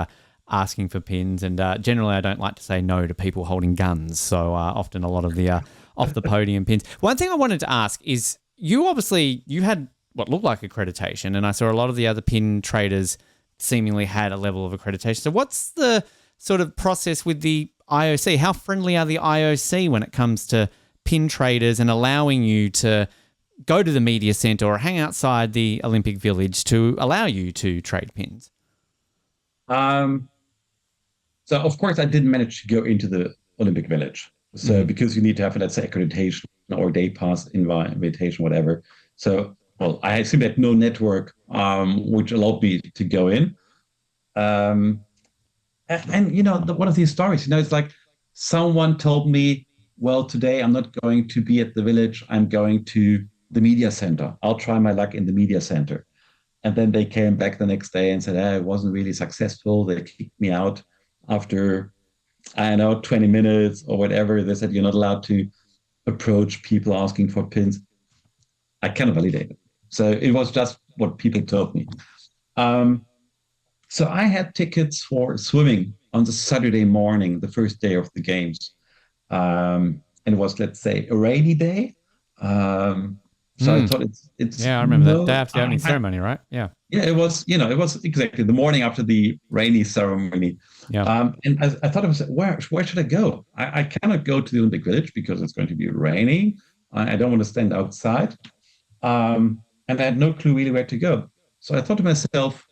asking for pins. And generally, I don't like to say no to people holding guns. So often a lot of the off the podium pins. One thing I wanted to ask is you had what looked like accreditation, and I saw a lot of the other pin traders seemingly had a level of accreditation. So what's the sort of process with the IOC? How friendly are the IOC when it comes to pin traders and allowing you to go to the media centre or hang outside the Olympic Village to allow you to trade pins? So of course I didn't manage to go into the Olympic Village. So because you need to have, let's say, accreditation or day pass invitation, whatever. So well, I simply had no network which allowed me to go in. and one of these stories, it's like someone told me, well, today I'm not going to be at the village. I'm going to the media center. I'll try my luck in the media center. And then they came back the next day and said, it wasn't really successful. They kicked me out after, I don't know, 20 minutes or whatever. They said, you're not allowed to approach people asking for pins. I cannot validate it. So it was just what people told me. Um, so I had tickets for swimming on the Saturday morning, the first day of the games. And it was, let's say, a rainy day. So I Mm. thought it's Yeah, I remember that. Day no, after the opening ceremony, right? Yeah. yeah, it was exactly the morning after the rainy ceremony. Yeah. And I thought it was where should I go? I cannot go to the Olympic Village because it's going to be raining. I don't want to stand outside. And I had no clue really where to go. So I thought to myself,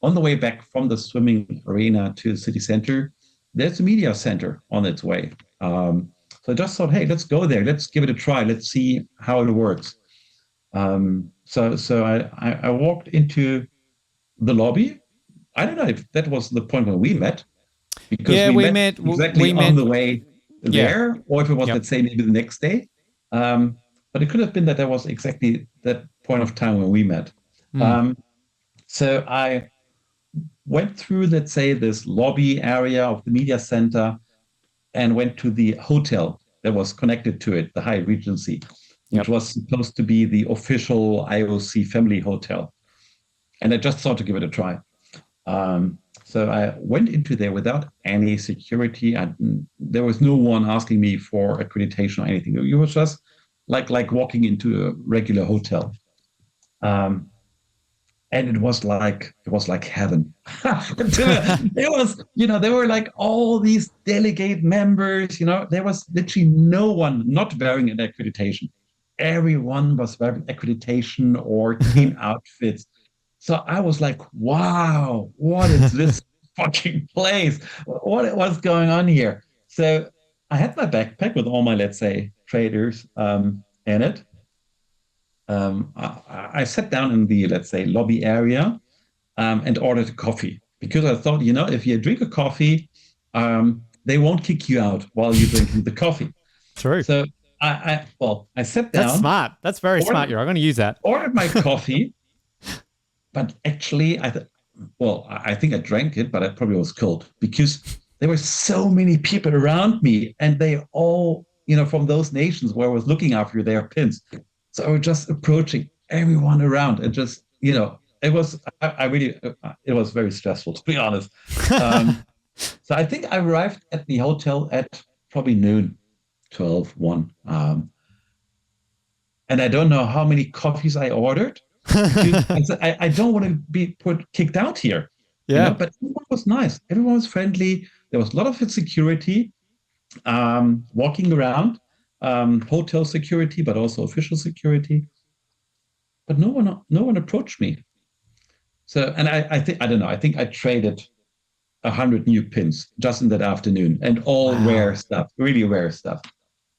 on the way back from the swimming arena to the city center, there's a media center on its way. So I just thought, hey, let's go there. Let's give it a try. Let's see how it works. So I walked into the lobby. I don't know if that was the point when we met, because Yeah, we we met met. exactly We on met. the way Yeah. there, or if it was, Yep. let's say, maybe the next day. But it could have been that there was exactly that point of time when we met. Mm. So I went through, let's say, this lobby area of the media center and went to the hotel that was connected to it, the Hyatt Regency, which Yep. was supposed to be the official IOC family hotel. And I just thought to give it a try. So I went into there without any security. There was no one asking me for accreditation or anything. It was just like walking into a regular hotel. Um, and it was like heaven. It was, there were like all these delegate members. There was literally no one not wearing an accreditation. Everyone was wearing accreditation or team outfits. So I was like, wow, what is this fucking place? What was going on here? So I had my backpack with all my, let's say, traders in it. I sat down in the, let's say, lobby area and ordered a coffee because I thought, if you drink a coffee, they won't kick you out while you're drinking the coffee. True. So I sat down. That's smart. That's very smart. I'm going to use that. Ordered my coffee, but actually, I think I drank it, but it probably was cold because there were so many people around me, and they all, from those nations where I was looking after their pins. So I was just approaching everyone around, and just, it was, I really, it was very stressful, to be honest. So I think I arrived at the hotel at probably noon, 12, 1. And I don't know how many coffees I ordered. I don't want to be kicked out here. Yeah. But everyone was nice. Everyone was friendly. There was a lot of security walking around, hotel security, but also official security. But no one approached me. So, and I think, I don't know, I think I traded 100 new pins just in that afternoon, and all rare stuff, really rare stuff.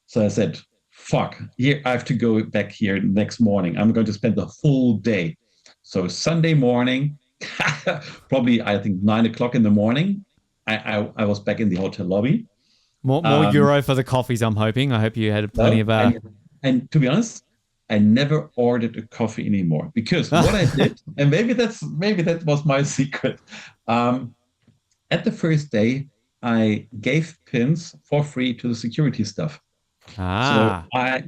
So I said, fuck, here, I have to go back here next morning. I'm going to spend the whole day. So Sunday morning, probably, I think 9 o'clock in the morning, I was back in the hotel lobby. More euro for the coffees, I'm hoping. I hope you had plenty of... And to be honest, I never ordered a coffee anymore, because what I did, and maybe that was my secret. At the first day, I gave pins for free to the security staff. So I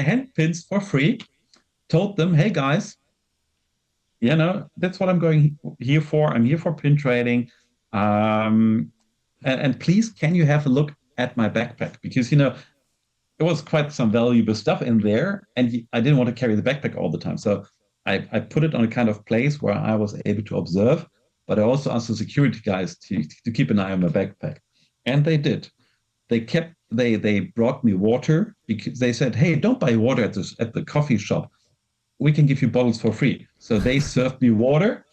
hand pins for free, told them, hey guys, that's what I'm going here for. I'm here for pin trading. And please, can you have a look at my backpack? Because, it was quite some valuable stuff in there, and I didn't want to carry the backpack all the time. So I put it on a kind of place where I was able to observe, but I also asked the security guys to keep an eye on my backpack. And they did. They brought me water, because they said, hey, don't buy water at the coffee shop. We can give you bottles for free. So they served me water.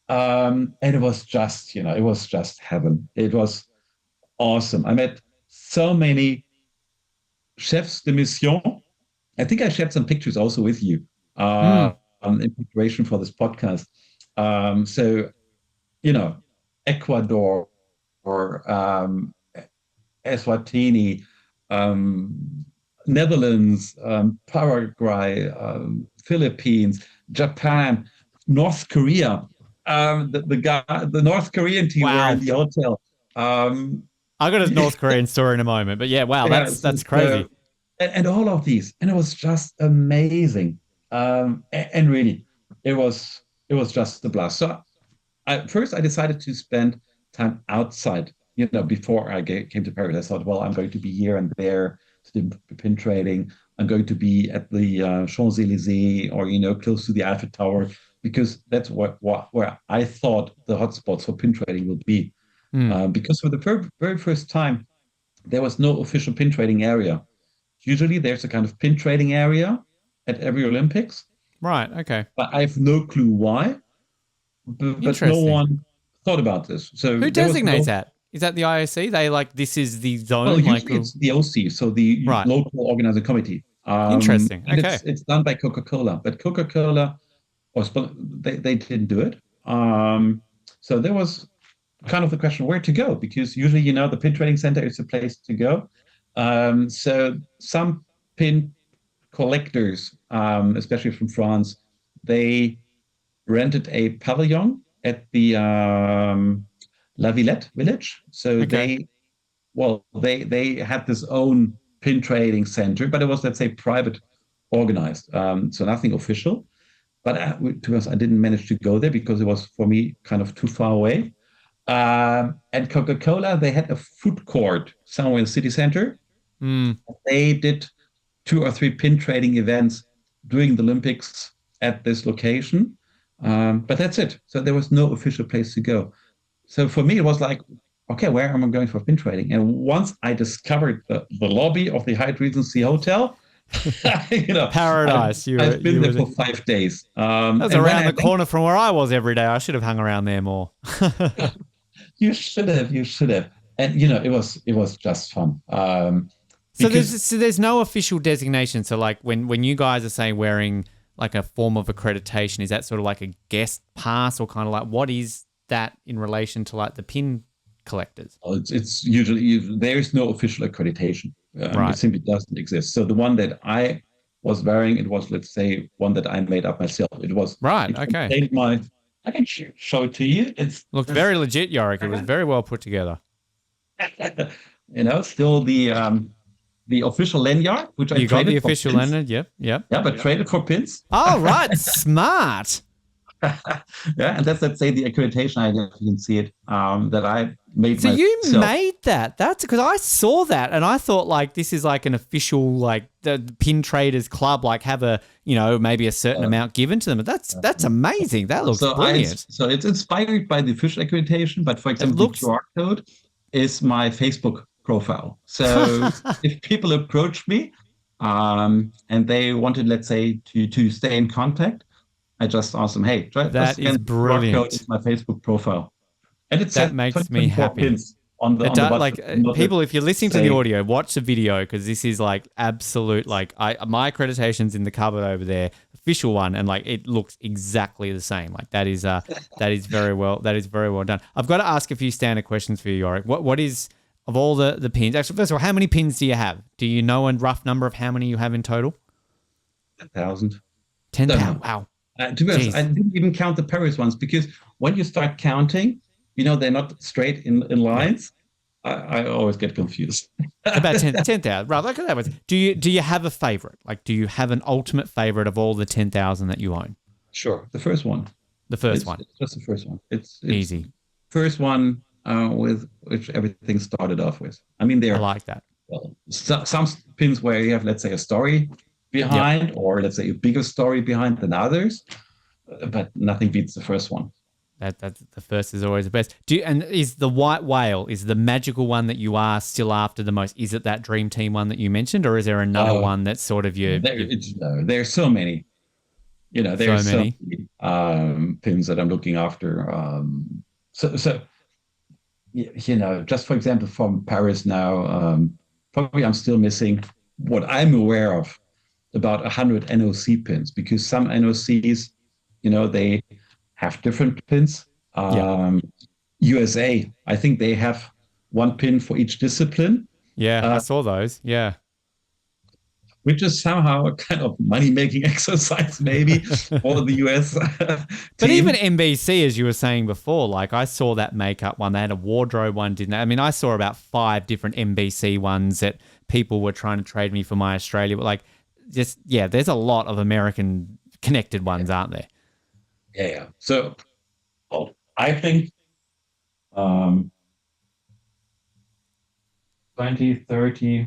And it was just, it was just heaven. It was awesome. I met so many chefs de mission. I think I shared some pictures also with you in preparation for this podcast. So, Ecuador, or Eswatini, um, Netherlands, Paraguay, Philippines, Japan, North Korea. The North Korean team were in Wow. the hotel. Um, I got a North Korean story in a moment, but yeah, wow, yeah, that's crazy. and all of these, and it was just amazing. And really, it was just a blast. So first I decided to spend time outside. Before I came to Paris, I thought, well, I'm going to be here and there to do pin trading. I'm going to be at the Champs-Élysées or close to the Eiffel Tower because that's where I thought the hotspots for pin trading will be. Hmm. Because for the very first time, there was no official pin trading area. Usually, there's a kind of pin trading area at every Olympics, Right. Okay. but I have no clue why. But no Interesting. one thought about this. So Who there was designates no, that? Is that the IOC? They like this is the well, zone, like usually it's the OC, so the right. local organizing committee. Interesting. And Okay. it's done by Coca-Cola, but Coca-Cola they didn't do it. So there was kind of the question where to go because usually the pin trading center is the place to go. So some pin collectors, especially from France, they rented a pavilion at the La Villette village. So Okay. they had this own pin trading center, but it was, let's say, private organized, so nothing official. But to be honest, I didn't manage to go there because it was for me kind of too far away. And Coca-Cola, they had a food court somewhere in the city center. Hmm. They did two or three pin trading events during the Olympics at this location. But that's it. So there was no official place to go. So for me, it was like, okay, where am I going for pin trading? And once I discovered the lobby of the Hyatt Regency Hotel, you know, I've, Paradise. I've been You there were for there. 5 days. That was And when around I the went, corner from where I was every day. I should have hung around there more. you should have. And it was just fun. So Because there's no official designation. So like when you guys are saying wearing like a form of accreditation, is that sort of like a guest pass or kind of like what is that in relation to like the pin collectors? it's usually there is no official accreditation. It Right. simply doesn't exist. So the one that I was wearing, it was, let's say, one that I made up myself. Right. It Okay. contained my. I can show it to you. It's Looked this, very legit, Yorick. It was very well put together. still the official lanyard, which I You got the traded for official pins. Leonard. Yep. Yep. Yeah, but traded for pins. Oh, right. Smart. Yeah, and that's, let's say, the accreditation. I guess you can see it, that I made So you myself. made that. That's because I saw that and I thought like this is like an official like the pin traders club like have a maybe a certain Uh, amount given to them. But that's amazing. That looks brilliant. so it's inspired by the official accreditation, but for It example, the looks QR code is my Facebook profile. So if people approach me, and they wanted, let's say, to stay in contact, I just ask them, hey, just that scan is the QR code. brilliant. It's my Facebook profile, and it That says makes me 2024 happy. pins on the It on the does, bottom. like Not to people. If you're listening to the say, audio, watch the video because this is like absolute. Like my accreditation's in the cupboard over there, official one, and like it looks exactly the same. Like that is very well. That is very well done. I've got to ask a few standard questions for you, Yorick. What is of all the pins? Actually, first of all, how many pins do you have? Do you know a rough number of how many you have in total? 1,000. 10,000. Wow. To be honest, I Jeez. didn't even count the Paris ones because when you start counting, they're not straight in Yeah. lines. I always get confused. About 10,000. Right. Look at that. Do you have a favorite? Like, do you have an ultimate favorite of all the 10,000 that you own? Sure, the first one. The first one. It's just the first one. It's Easy. first one with which everything started off with. I mean, I there like that. well, some pins where you have, let's say, a story Yep. behind, or let's say a bigger story behind than others, but nothing beats the first one. That's the first is always the best. And is the white whale is the magical one that you are still after the most? Is it that dream team one that you mentioned, or is there another Uh, one that's sort of there's so many. so There's so many? many pins that I'm looking after. So just for example, from Paris now, probably I'm still missing what I'm aware of about 100 NOC pins because some NOCs, they have different pins. Yeah. USA. I think they have one pin for each discipline, Yeah, I uh, saw those. Yeah. which is somehow a kind of money-making exercise, maybe, for the US But even team. NBC, as you were saying before, like I saw that makeup one. They had a wardrobe one, didn't they? I mean, I saw about 5 different NBC ones that people were trying to trade me for my Australia. But like, just yeah, there's a lot of American connected ones, aren't there? Yeah, yeah. So well, I think um, 20, 30.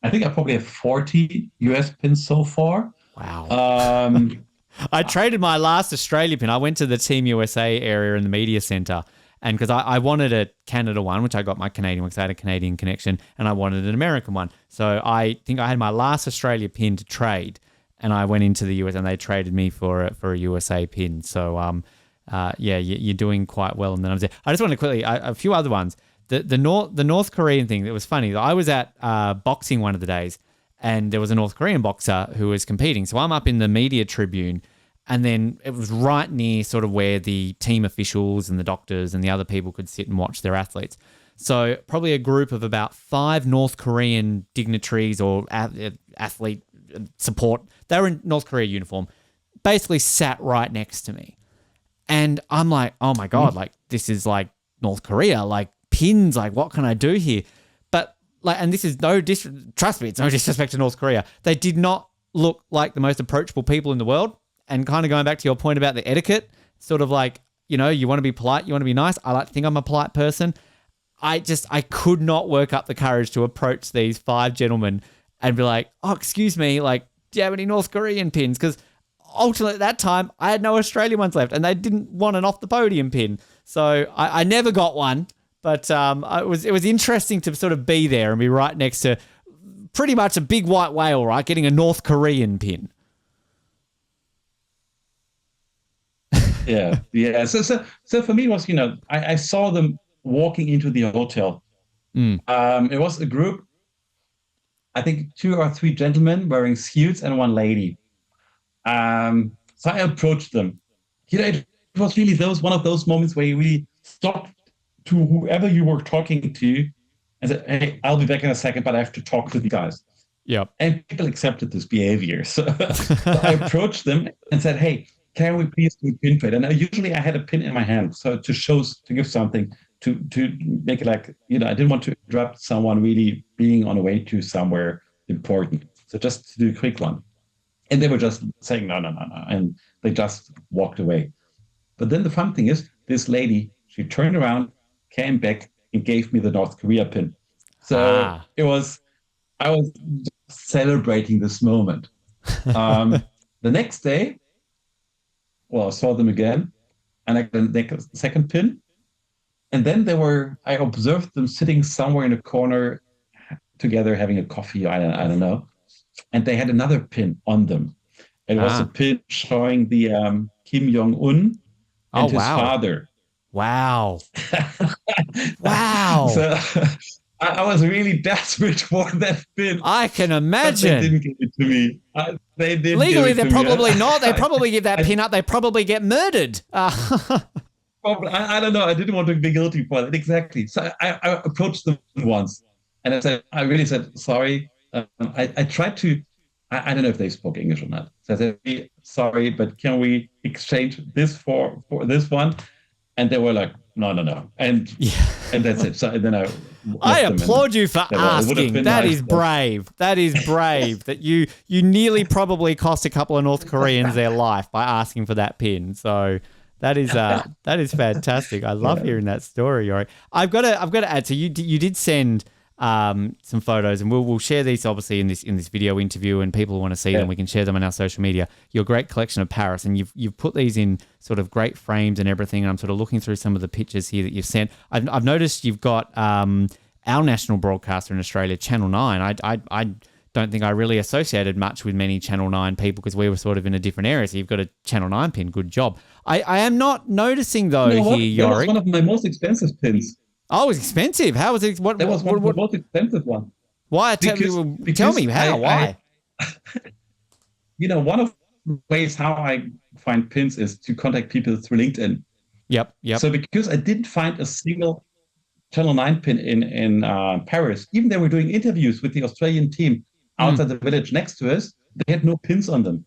I think I probably have 40 US pins so far. Wow. Um, I traded my last Australia pin. I went to the Team USA area in the media center, and because I wanted a Canada one, which I got my Canadian one because I had a Canadian connection, and I wanted an American one. So I think I had my last Australia pin to trade, and I went into the US, and they traded me for a USA pin. So yeah, you're doing quite well. And then I was there. I just want to quickly a few other ones. The North Korean thing that was funny. I was at boxing one of the days, and there was a North Korean boxer who was competing. So I'm up in the media tribune, and then it was right near sort of where the team officials and the doctors and the other people could sit and watch their athletes. So probably a group of about 5 North Korean dignitaries or athlete support. They were in North Korea uniform, basically sat right next to me. And I'm like, oh my God, like this is like North Korea, like pins, like what can I do here? But like, and this is trust me, it's no disrespect to North Korea. They did not look like the most approachable people in the world. And kind of going back to your point about the etiquette, sort of like, you know, you want to be polite, you want to be nice. I like to think I'm a polite person. I could not work up the courage to approach these 5 gentlemen and be like, oh, excuse me, like, do you have any North Korean pins? Because ultimately at that time, I had no Australian ones left and they didn't want an off the podium pin. So I never got one, but it was interesting to sort of be there and be right next to pretty much a big white whale, right, getting a North Korean pin. yeah, yeah. So for me, it was, I saw them walking into the hotel. Mm. It was a group, I think 2 or 3 gentlemen wearing suits and 1 lady. So I approached them. It was really one of those moments where you really stopped to whoever you were talking to and said, "Hey, I'll be back in a second, but I have to talk to the guys." Yep. And people accepted this behavior. So I approached them and said, "Hey, can we please do a pin trade?" And usually I had a pin in my hand, so to give something to make it like, I didn't want to interrupt someone really being on the way to somewhere important. So just to do a quick one. And they were just saying, no, no, no, no. And they just walked away. But then the fun thing is, this lady, she turned around, came back, and gave me the North Korea pin. So I was celebrating this moment. The next day, well, I saw them again, and I got the second pin. And then I observed them sitting somewhere in a corner together having a coffee. I don't know. And they had another pin on them. It was a pin showing the Kim Jong-un and his father. Wow. Wow. So I was really desperate for that pin. I can imagine. They didn't give it to me. They didn't Legally, give it they're to probably me. not. They probably give that pin up. They probably get murdered. I don't know. I didn't want to be guilty for that. Exactly. So I approached them once and I really said, sorry. I tried to, I don't know if they spoke English or not. So I said, hey, sorry, but can we exchange this for this one? And they were like, no, no, no. And that's it. So then I applaud you for asking. That is brave. That is brave. That you nearly probably cost a couple of North Koreans their life by asking for that pin. So that is fantastic. I love hearing that story, Yorrick. I've got to add. So you did send some photos, and we'll share these obviously in this video interview, and people who want to see them, we can share them on our social media. Your great collection of Paris, and you've put these in sort of great frames and everything. And I'm sort of looking through some of the pictures here that you've sent. I've noticed you've got our national broadcaster in Australia, Channel 9. I don't think I really associated much with many Channel 9 people because we were sort of in a different area. So you've got a Channel 9 pin. Good job. I am not noticing though here, Yorrick. That was one of my most expensive pins. Oh, it was expensive. How was it? That was one of the most expensive one. Why? Tell me how. Why? One of the ways how I find pins is to contact people through LinkedIn. Yep. Yep. So because I didn't find a single Channel 9 pin in Paris, even they were doing interviews with the Australian team Mm. outside the village next to us, they had no pins on them.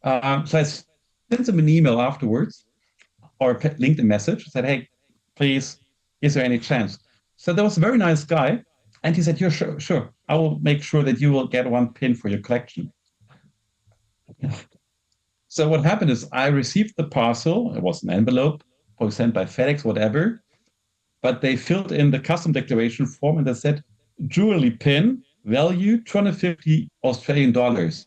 So I sent them an email afterwards or a LinkedIn message, said, hey, please, is there any chance? So there was a very nice guy, and he said, "Yeah, sure, sure. I will make sure that you will get one pin for your collection." So what happened is I received the parcel. It was an envelope, probably sent by FedEx, whatever. But they filled in the custom declaration form and they said, jewelry pin, value 250 Australian dollars.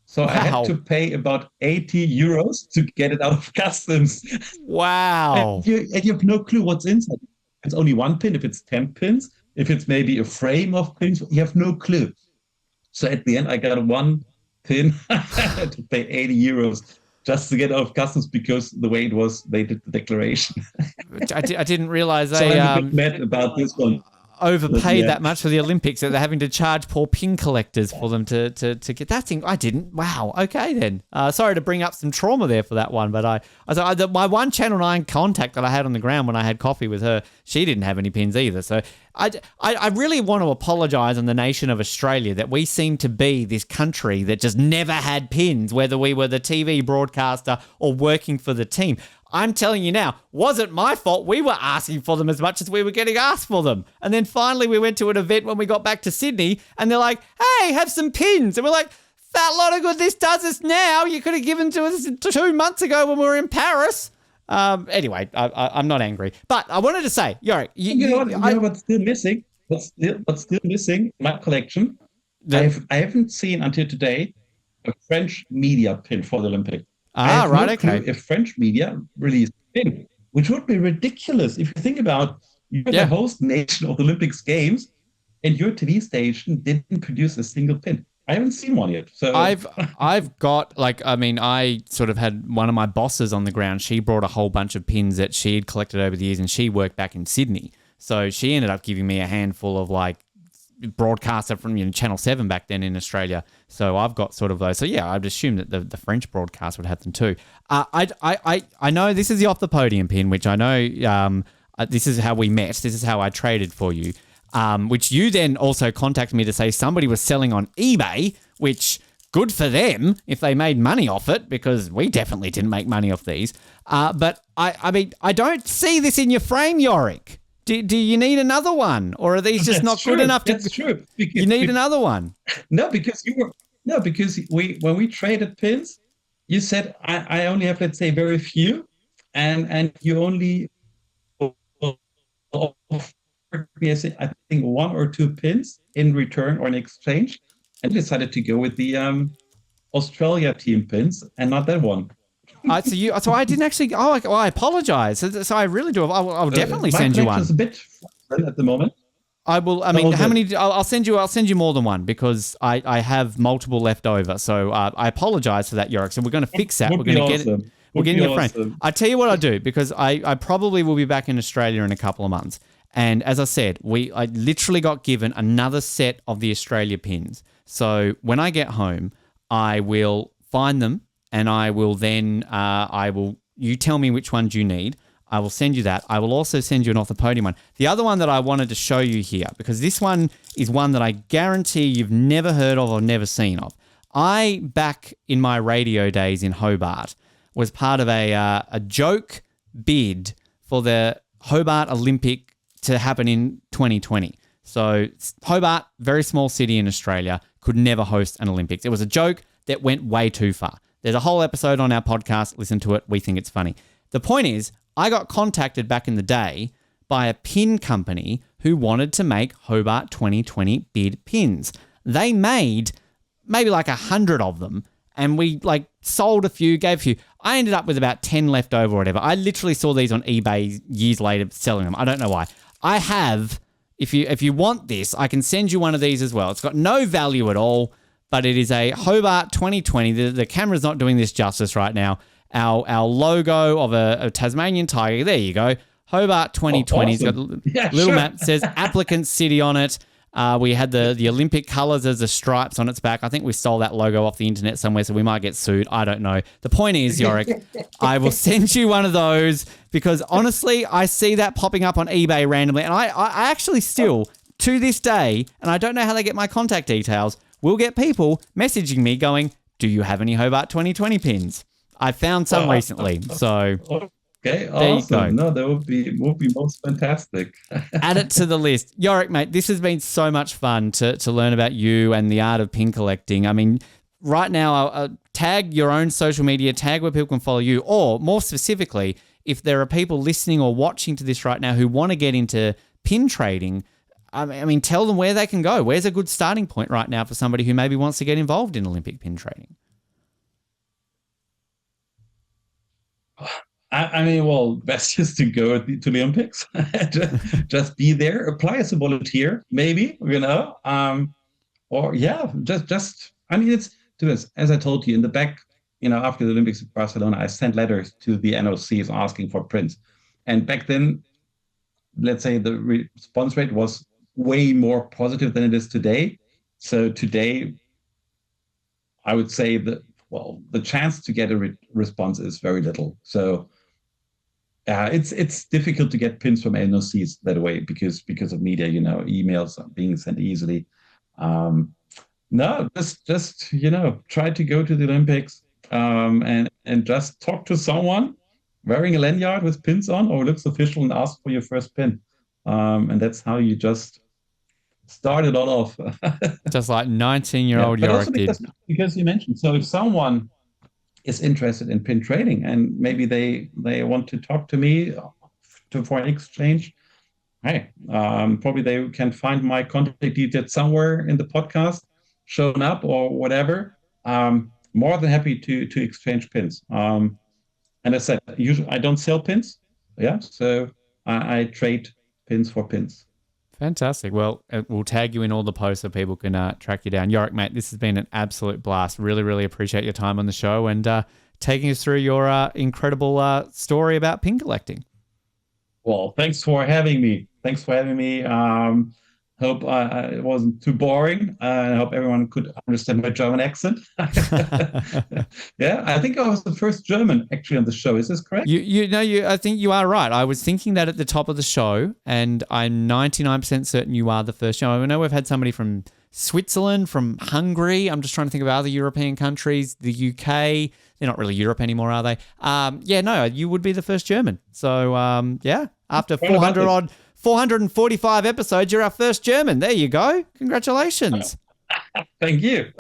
So I had to Wow. pay about 80 euros to get it out of customs. Wow. And you have no clue what's inside. If it's only one pin, if it's 10 pins, if it's maybe a frame of pins, you have no clue. So at the end, I got one pin. I had to pay 80 euros just to get out of customs because the way it was, they did the declaration. I didn't realize So they I'm a bit mad about this one. But overpaid yeah, that much for the Olympics that they're having to charge poor pin collectors for them to get that thing. I didn't. Wow. Okay then. Sorry to bring up some trauma there for that one, but my one Channel 9 contact that I had on the ground when I had coffee with her, she didn't have any pins either. So I really want to apologise on the nation of Australia that we seem to be this country that just never had pins, whether we were the TV broadcaster or working for the team. I'm telling you now, wasn't my fault. We were asking for them as much as we were getting asked for them. And then finally we went to an event when we got back to Sydney and they're like, hey, have some pins. And we're like, fat lot of good this does us now. You could have given to us 2 months ago when we were in Paris. Anyway, I'm not angry. But I wanted to say, Yorrick, you know what's still missing? What's still missing in my collection? I haven't seen until today a French media pin for the Olympics. I have right, no clue okay. if French media released a pin, which would be ridiculous if you think about you're the host nation of the Olympics Games and your TV station didn't produce a single pin. I haven't seen one yet. So I've got I sort of had one of my bosses on the ground. She brought a whole bunch of pins that she had collected over the years, and she worked back in Sydney. So she ended up giving me a handful of broadcaster from Channel 7 back then in Australia. So I've got sort of those. So yeah, I'd assume that the French broadcast would have them too. I know this is the off the podium pin, which I know this is how we met. This is how I traded for you. Which you then also contacted me to say somebody was selling on eBay, which good for them if they made money off it, because we definitely didn't make money off these. But I don't see this in your frame, Yorrick. Do you need another one, or are these just not good enough? That's true. You need another one. No, because when we traded pins, you said I only have, let's say, very few, and you only offered me, I think, 1 or 2 pins in return or in exchange, and decided to go with the Australia team pins and not that one. So I didn't actually. I apologize. So I really do. I'll definitely send you one. My collection's a bit at the moment. I will. I mean, how many? I'll send you. I'll send you more than one because I have multiple left over. So I apologize for that, Yorrick. So we're going to fix that. We're going to get it. We're getting your frame. I tell you what I do, because I probably will be back in Australia in a couple of months. And as I said, I literally got given another set of the Australia pins. So when I get home, I will find them. And I will then, you tell me which ones you need. I will send you that. I will also send you an off the podium one. The other one that I wanted to show you here, because this one is one that I guarantee you've never heard of or never seen of. I, back in my radio days in Hobart, was part of a joke bid for the Hobart Olympic to happen in 2020. So Hobart, very small city in Australia, could never host an Olympics. It was a joke that went way too far. There's a whole episode on our podcast. Listen to it. We think it's funny. The point is, I got contacted back in the day by a pin company who wanted to make Hobart 2020 bid pins. They made maybe 100 of them, and we sold a few, gave a few. I ended up with about 10 left over or whatever. I literally saw these on eBay years later selling them. I don't know why. I have, if you want this, I can send you one of these as well. It's got no value at all. But it is a Hobart 2020. The camera's not doing this justice right now. Our logo of a Tasmanian tiger. There you go. Hobart 2020. Awesome. It's got little map. Says applicant city on it. We had the Olympic colours as the stripes on its back. I think we stole that logo off the internet somewhere, so we might get sued. I don't know. The point is, Yorrick, I will send you one of those because honestly, I see that popping up on eBay randomly, and I actually still, to this day, and I don't know how they get my contact details, will get people messaging me going, "Do you have any Hobart 2020 pins?" I found some recently, so okay, there you go. No, that would be most fantastic. Add it to the list. Yorrick, mate, this has been so much fun to learn about you and the art of pin collecting. I mean, right now, tag your own social media, tag where people can follow you, or more specifically, if there are people listening or watching to this right now who want to get into pin trading, I mean, tell them where they can go. Where's a good starting point right now for somebody who maybe wants to get involved in Olympic pin trading? I mean, well, best is to go to the Olympics. Just be there, apply as a volunteer, maybe, or yeah, just. I mean, it's to this. As I told you in the back, after the Olympics in Barcelona, I sent letters to the NOCs asking for prints, and back then, let's say the response rate was way more positive than it is today. So today, I would say that the chance to get a response is very little. So it's difficult to get pins from NOCs that way because of media. Emails are being sent easily. No, just try to go to the Olympics and just talk to someone wearing a lanyard with pins on or looks official and ask for your first pin. And that's how you just start it all off. Just like 19-year-old Yorrick did. Because you mentioned, so if someone is interested in pin trading and maybe they want to talk to me for an exchange, hey, probably they can find my contact details somewhere in the podcast, shown up or whatever. More than happy to exchange pins. And I said, usually I don't sell pins. Yeah, so I trade pins for pins. Fantastic. Well, we'll tag you in all the posts so people can track you down. Yorrick, mate, this has been an absolute blast. Really, really appreciate your time on the show and taking us through your incredible story about pin collecting. Well, thanks for having me. Hope it wasn't too boring. I hope everyone could understand my German accent. Yeah, I think I was the first German actually on the show. Is this correct? I think you are right. I was thinking that at the top of the show, and I'm 99% certain you are the first show. I know we've had somebody from Switzerland, from Hungary. I'm just trying to think of other European countries. The UK. They're not really Europe anymore, are they? You would be the first German. So, after 445 episodes, you're our first German. There you go. Congratulations. Thank you.